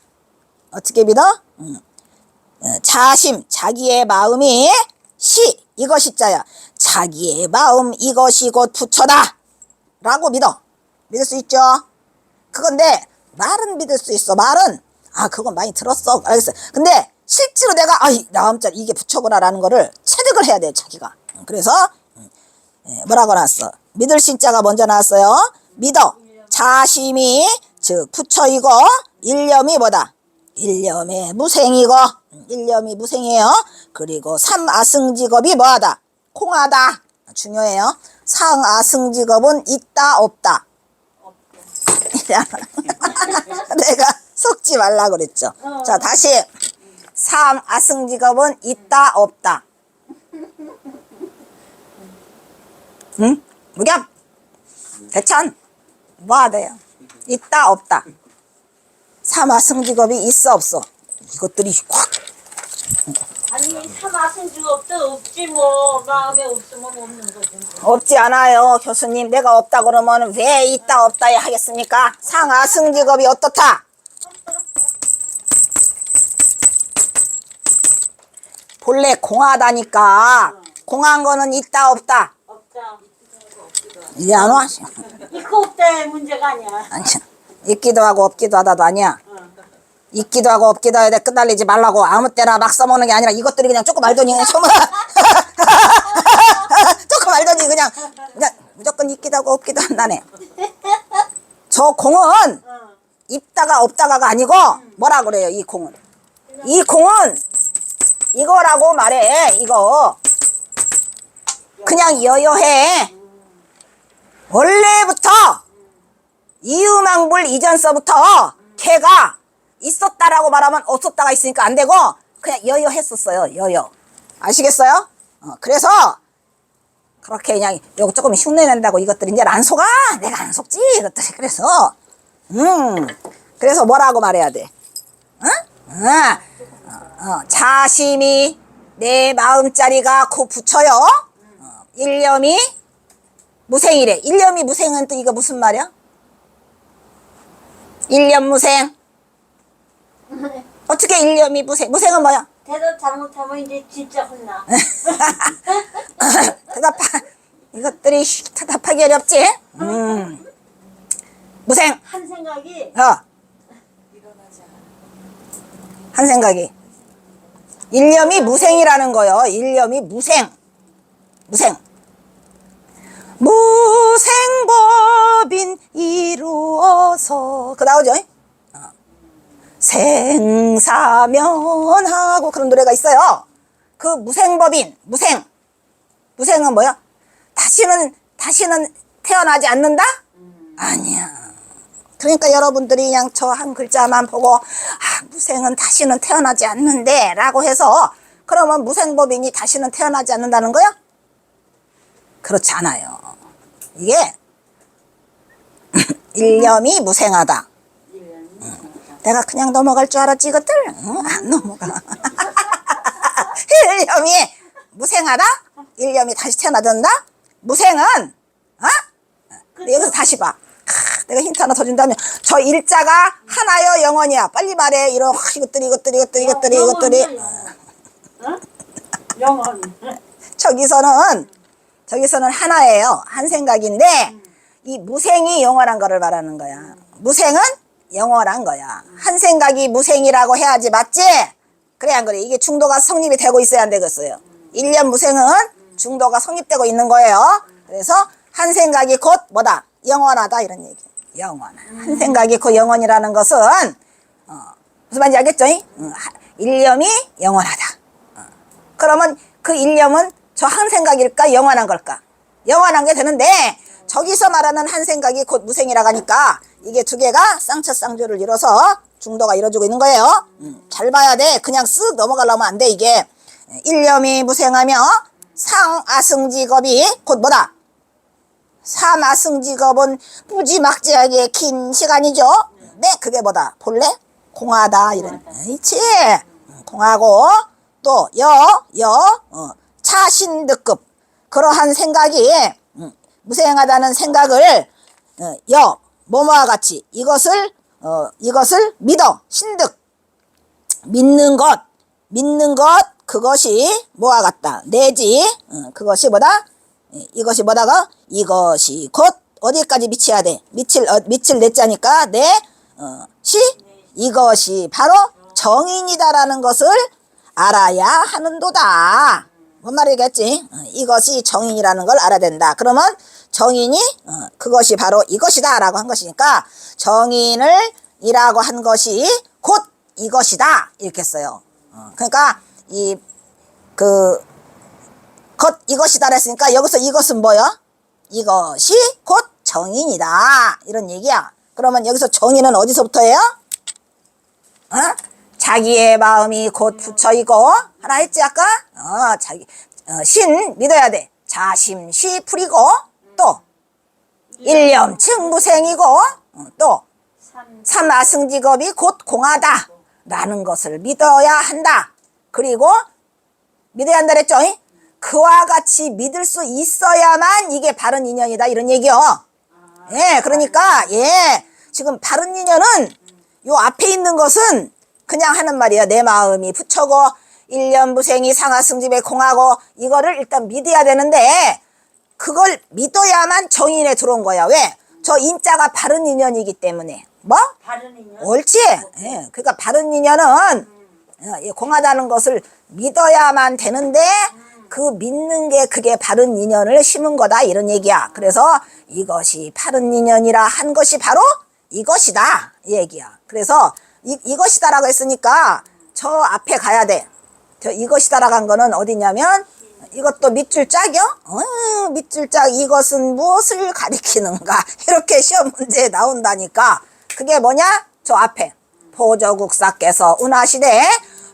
어떻게 믿어? 자심 자기의 마음이 이것이 자야. 자기의 마음 이것이 곧 부처다 라고 믿어. 믿을 수 있죠? 그건데 말은 믿을 수 있어. 말은 그건 많이 들었어. 알겠어. 근데 실제로 내가 마음자리 이게 부처구나 라는 거를 체득을 해야 돼 자기가. 그래서 뭐라고 나왔어? 믿을 신자가 먼저 나왔어요. 믿어. 자심이 즉 부처이고 일념이 뭐다? 일념의 무생이고 일념이 무생이에요. 그리고 삼아승직업이 뭐하다? 공하다. 중요해요. 상아승직업은 있다 없다. 내가 속지 말라 그랬죠. 자 다시 삼아승직업은 있다 없다. 응? 무겸 대천 뭐야 돼요? 있다 없다. 삼아승직업이 있어 없어. 이것들이 확 아니 삼아승직업도 없지 뭐. 마음에 없으면 없는 거지. 없지 않아요. 교수님 내가 없다 그러면 왜 있다 없다 하겠습니까? 상아승직업이 어떻다? 본래 공하다니까. 공한 거는 있다 없다. 없다. 이제 안 와? 있고 없다의 문제가 아니야. 아니, 있기도 하고 없기도 하다도 아니야. 있기도 하고 없기도 해야 돼. 끝날리지 말라고. 아무 때나 막 써먹는 게 아니라 이것들이 그냥 조금 알더니 그냥 조금 알더니 그냥 무조건 있기도 하고 없기도 한다네. 저 공은 있다가 없다가가 아니고 뭐라 그래요? 이 공은 이거라고 말해. 이거 그냥 여여해. 원래부터 이유망불 이전서부터 걔가 있었다라고 말하면 없었다가 있으니까 안 되고 그냥 여여했었어요. 여여. 아시겠어요? 그래서 그렇게 그냥 요거 조금 흉내낸다고 이것들이 이제 안 속아. 내가 안 속지 이것들이. 그래서 뭐라고 말해야 돼? 자심이 내 마음자리가 그 부처요. 일념이 무생이래. 일념이 무생은 또 이거 무슨 말이야? 일념 무생. 어떻게 일념이 무생? 무생은 뭐야? 대답 잘못하면 이제 진짜 혼나. 이것들이 대답하기 어렵지? 무생. 한 생각이 한 생각이. 일념이 무생이라는 거요. 일념이 무생. 무생법인 이루어서 그 나오죠? 생사면하고 그런 노래가 있어요. 그 무생법인 무생은 뭐야? 다시는 태어나지 않는다? 아니야. 그러니까 여러분들이 그냥 저 한 글자만 보고 무생은 다시는 태어나지 않는데 라고 해서 그러면 무생법인이 다시는 태어나지 않는다는 거야? 그렇지 않아요. 이게 일념이 무생하다. 내가 그냥 넘어갈 줄 알았지 이것들? 안 넘어가. 일념이 무생하다? 일념이 다시 태어나던다? 무생은 여기서 다시 봐. 내가 힌트 하나 더 준다면 저 일자가 하나요 영원이야. 빨리 말해. 이런 이것들이 영원. 저기서는 하나예요. 한 생각인데 이 무생이 영원한 거를 말하는 거야. 무생은 영원한 거야. 한 생각이 무생이라고 해야지 맞지? 그래 안 그래? 이게 중도가 성립이 되고 있어야 안 되겠어요. 일념 무생은 중도가 성립되고 있는 거예요. 그래서 한 생각이 곧 뭐다? 영원하다 이런 얘기. 영원한 한 생각이 그 영원이라는 것은 무슨 말인지 알겠죠? 일념이 영원하다. 그러면 그 일념은 저 한 생각일까 영원한 걸까? 영원한 게 되는데 저기서 말하는 한 생각이 곧 무생이라고 하니까 이게 두 개가 쌍처쌍조를 이뤄서 중도가 이루어지고 있는 거예요. 잘 봐야 돼. 그냥 쓱 넘어가려면 안 돼. 이게 일념이 무생하며 상아승직업이 곧 뭐다? 삼아승직업은 무지막지하게 긴 시간이죠. 네, 그게 뭐다? 본래 공하다 이런. 그렇지. 공하고 또 차신득급 그러한 생각이 무생하다는 생각을 뭐뭐와 같이 이것을 믿어 신득 믿는 것 그것이 뭐와 같다 내지 그것이 뭐다 이것이 뭐다가 이것이 곧 어디까지 미쳐야 돼 미칠 내자니까 이것이 바로 정인이다라는 것을 알아야 하는도다. 뭔 말이겠지? 이것이 정인이라는 걸 알아야 된다. 그러면 정인이 그것이 바로 이것이다 라고 한 것이니까 정인을 이라고 한 것이 곧 이것이다 이렇게 써요. 그러니까 곧 이것이다 했으니까 여기서 이것은 뭐요? 이것이 곧 정인이다 이런 얘기야. 그러면 여기서 정인은 어디서부터예요? 자기의 마음이 곧 부처이고 하나 했지 아까? 신 믿어야 돼. 자심시 풀이고 또 일념측 무생이고 또 삼아승직업이 곧 공하다 라는 것을 믿어야 한다. 그리고 믿어야 한다 그랬죠? 그와 같이 믿을 수 있어야만 이게 바른 인연이다 이런 얘기요. 예, 그러니까 지금 바른 인연은 요 앞에 있는 것은 그냥 하는 말이야. 내 마음이 부처고 일념무생이 상하승집에 공하고 이거를 일단 믿어야 되는데 그걸 믿어야만 정인에 들어온 거야. 왜? 저 인자가 바른 인연이기 때문에. 뭐? 바른 인연. 옳지. 예, 그러니까 바른 인연은 공하다는 것을 믿어야만 되는데 그 믿는 게 그게 바른 인연을 심은 거다 이런 얘기야. 그래서 이것이 바른 인연이라 한 것이 바로 이것이다 이 얘기야. 그래서 이것이다라고 했으니까 저 앞에 가야 돼. 저 이것이다라고 한 거는 어디냐면 이것도 밑줄 짝이요? 밑줄 짝 이것은 무엇을 가리키는가 이렇게 시험 문제에 나온다니까. 그게 뭐냐? 저 앞에 포조국사께서 운하시되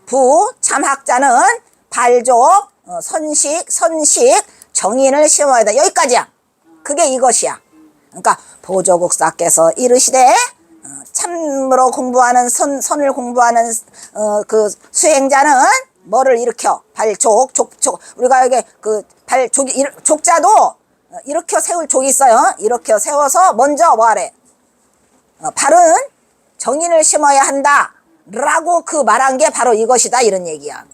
부참학자는 발족 선식 정인을 심어야 돼. 여기까지야. 그게 이것이야. 그러니까 보조국사께서 이르시되 참으로 공부하는 선을 공부하는 그 수행자는 뭐를 일으켜 발족 우리가 여기 그 발족이 족자도 일으켜 세울 족이 있어요. 일으켜 세워서 먼저 뭐하래? 바른 정인을 심어야 한다 라고 그 말한 게 바로 이것이다 이런 얘기야.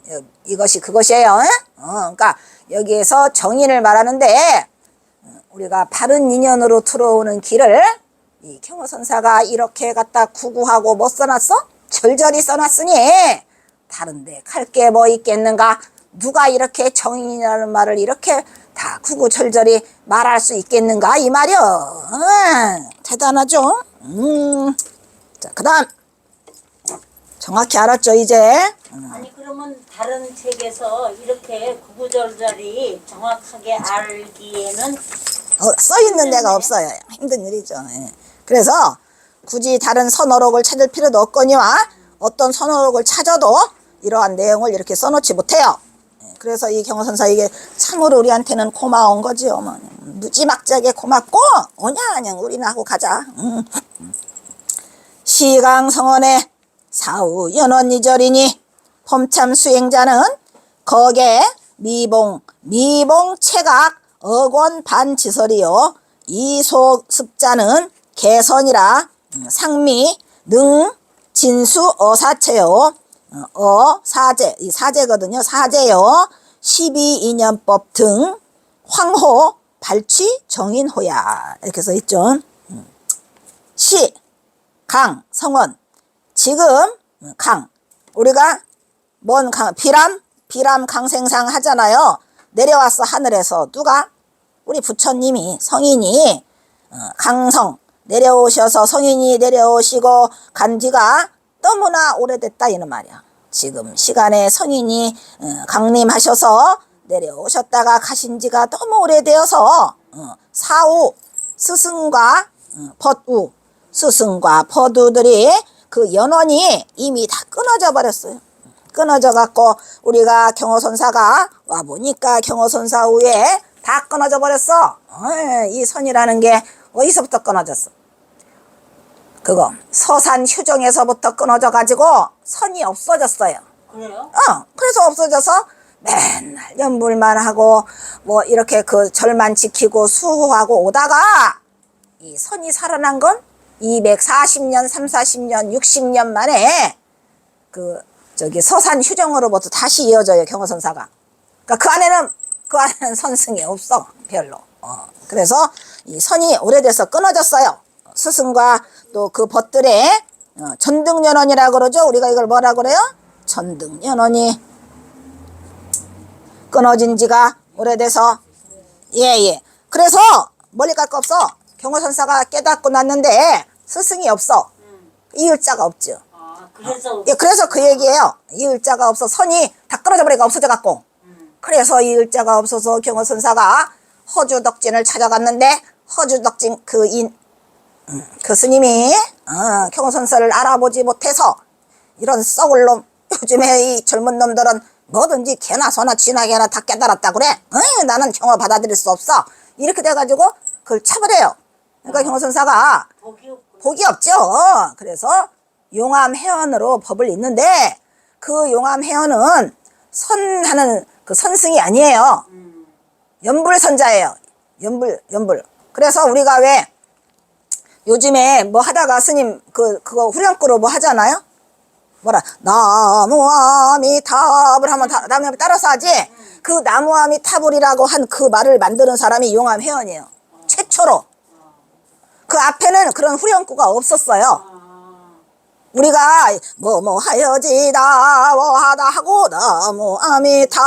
이것이 그것이에요. 그러니까 여기에서 정인을 말하는데 우리가 바른 인연으로 들어오는 길을 이 경호선사가 이렇게 갖다 구구하고 뭐 써놨어? 절절히 써놨으니 다른데 갈 게 뭐 있겠는가? 누가 이렇게 정인이라는 말을 이렇게 다 구구절절히 말할 수 있겠는가? 이 말이요. 대단하죠? 자, 그 다음 정확히 알았죠 이제? 아니 그러면 다른 책에서 이렇게 구구절절히 정확하게 알기에는 써있는 데가 없어요. 힘든 일이죠. 그래서 굳이 다른 선어록을 찾을 필요도 없거니와 어떤 선어록을 찾아도 이러한 내용을 이렇게 써놓지 못해요. 그래서 이 경호선사 이게 참으로 우리한테는 고마운 거지요. 무지막지하게 고맙고 그냥 우리나 하고 가자. 시강성원의 사후 연원이절이니 폼참 수행자는 거계 미봉 체각 억원 반지설이요 이소습자는 개선이라 상미 능 진수 어사체요 사제 이 사제거든요. 사제요 12인연법 등 황호 발취 정인호야 이렇게 써 있죠. 시 강 성원 지금 강 우리가 뭔 강 비람 강생상 하잖아요. 내려왔어 하늘에서 누가 우리 부처님이 성인이 강성 내려오셔서 성인이 내려오시고 간 지가 너무나 오래됐다 이는 말이야. 지금 시간에 성인이 강림하셔서 내려오셨다가 가신 지가 너무 오래되어서 사후 스승과 벗우 스승과 벗우들이 그 연원이 이미 다 끊어져 버렸어요. 끊어져 갖고 우리가 경호선사가 와 보니까 경호선사 후에 다 끊어져 버렸어. 이 선이라는 게 어디서부터 끊어졌어? 그거 서산 휴정에서부터 끊어져 가지고 선이 없어졌어요. 그래요? 그래서 없어져서 맨날 연불만 하고 뭐 이렇게 그 절만 지키고 수호하고 오다가 이 선이 살아난 건 240년, 340년, 60년 만에 그 저기 서산 휴정으로부터 다시 이어져요, 경호선사가. 그러니까 그 안에는 선승이 없어, 별로. 그래서 이 선이 오래돼서 끊어졌어요. 스승과 또 그 벗들의 전등연원이라고 그러죠. 우리가 이걸 뭐라 그래요? 전등연원이 끊어진 지가 오래돼서 예. 그래서 멀리 갈 거 없어. 경호선사가 깨닫고 났는데 스승이 없어. 이을 자가 없죠. 아, 그래서 예, 그래서 그 얘기예요. 이을 자가 없어. 선이 다 끊어져 버리니까 없어져 갖고. 그래서 이을 자가 없어서 경호선사가 허주덕진을 찾아갔는데 허주덕진 그 스님이 경호선사를 알아보지 못해서 이런 썩을 놈, 요즘에 이 젊은 놈들은 뭐든지 개나 소나 쥐나개나 다 깨달았다 그래. 나는 경호 받아들일 수 없어. 이렇게 돼가지고 그걸 쳐버려요. 그러니까 경호선사가 복이 없죠. 그래서 용암회원으로 법을 잇는데 그 용암회원은 선하는 그 선승이 아니에요. 연불선자예요. 연불. 그래서 우리가 왜 요즘에 뭐 하다가 스님 그거 후렴구로 뭐 하잖아요. 뭐라 나무아미타불 하면 나무아미 따라서 하지. 그 나무아미타불이라고 한 그 말을 만드는 사람이 용암회원이에요. 최초로. 그 앞에는 그런 후렴구가 없었어요. 우리가 뭐 하여지다 뭐 하다 하고 나무아미타불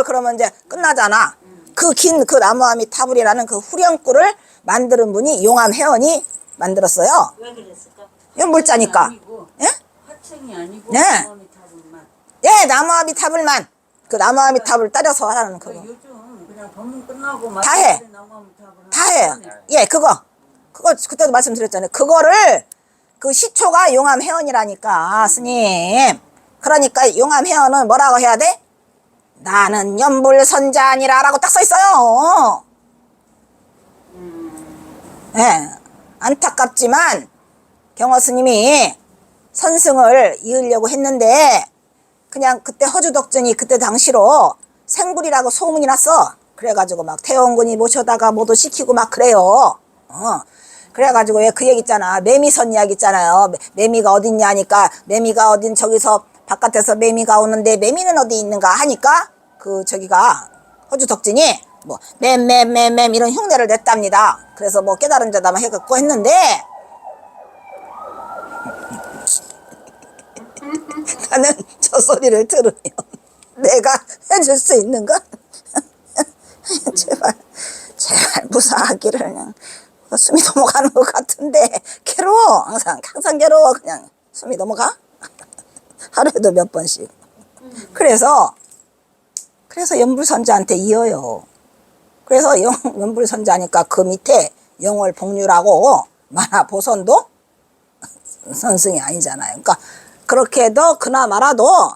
그러면 이제 끝나잖아. 그 긴 그 나무아미타불이라는 그 후렴구를 만드는 분이 용암회원이 만들었어요. 왜 그랬을까? 연불자니까. 예? 화청이 아니고 네. 나무아미타불만. 예, 나무아미타불만. 그 나무아미타불 따라서 하라는 그거. 요즘 그냥 법문 끝나고 다 해. 다 해요. 예, 그거 그때도 말씀드렸잖아요. 그거를 그 시초가 용암회원이라니까 스님. 그러니까 용암회원은 뭐라고 해야 돼? 나는 연불선자니라 라고 딱 써있어요. 예, 안타깝지만 경호스님이 선승을 이으려고 했는데 그냥 그때 허주덕전이 그때 당시로 생불이라고 소문이 났어. 그래가지고 막 태원군이 모셔다가 모두 시키고 막 그래요. 그래가지고 왜 그 얘기 있잖아. 매미선 이야기 있잖아요. 매미가 어딨냐 하니까 매미가 어딘 저기서 바깥에서 매미가 오는데 매미는 어디 있는가 하니까 그 저기가 허주덕진이 뭐 맴 이런 흉내를 냈답니다. 그래서 뭐 깨달은 자다 막 해갖고 했는데 나는 저 소리를 들으면 내가 해줄 수 있는가? 제발 무사하기를. 그냥 숨이 넘어가는 것 같은데 괴로워. 항상 괴로워. 그냥 숨이 넘어가. 하루에도 몇 번씩. 그래서 연불선자한테 이어요. 그래서 연불선자니까 그 밑에 영월복류라고 만화보선도 선승이 아니잖아요. 그러니까 그렇게 해도 그나마라도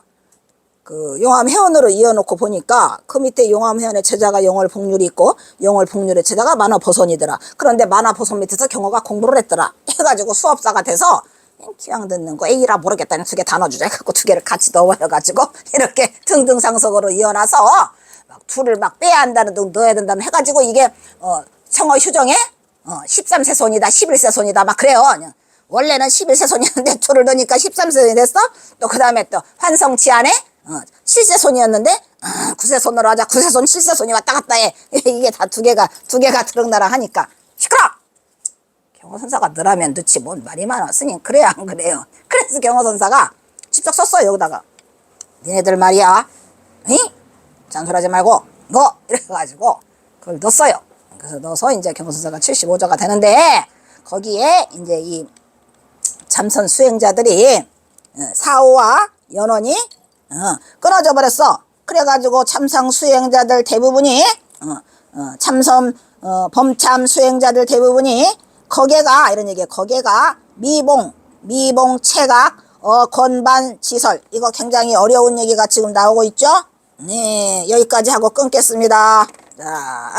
그 용암회원으로 이어놓고 보니까 그 밑에 용암회원의 제자가 영월복률이 있고 영월복률의 제자가 만화보선이더라. 그런데 만화보선 밑에서 경호가 공부를 했더라. 해가지고 수업사가 돼서 기왕 듣는 거 A라 모르겠다는 2개 다 넣어주자 해갖고 2개를 같이 넣어가지고 이렇게 등등상석으로 이어놔서 막 둘을 막 빼야 한다는 등 넣어야 된다는 해가지고 이게 청어 휴정에 13세손이다 11세손이다 막 그래요. 원래는 11세손이었는데 둘을 넣으니까 13세손이 됐어. 또 그 다음에 또 환성치안에 7세손이었는데 9세손으로 하자. 9세손 7세손이 왔다 갔다 해. 이게 다 두 개가 들어나라 하니까 시끄러. 경호선사가 넣으라면 넣지 뭔 말이 많아. 스님 그래야 안 그래요. 그래서 경호선사가 직접 썼어요. 여기다가 니네들 말이야 잔소리하지 말고 너 이래가지고 그걸 넣었어요. 그래서 넣어서 이제 경선서가 75조가 되는데 거기에 이제 이 참선 수행자들이 사오와 연원이 끊어져 버렸어. 그래가지고 참상 수행자들 대부분이 참선 범참 수행자들 대부분이 거계가 이런 얘기예요. 거계가 미봉 체각 건반 지설 이거 굉장히 어려운 얘기가 지금 나오고 있죠. 네 여기까지 하고 끊겠습니다. 자.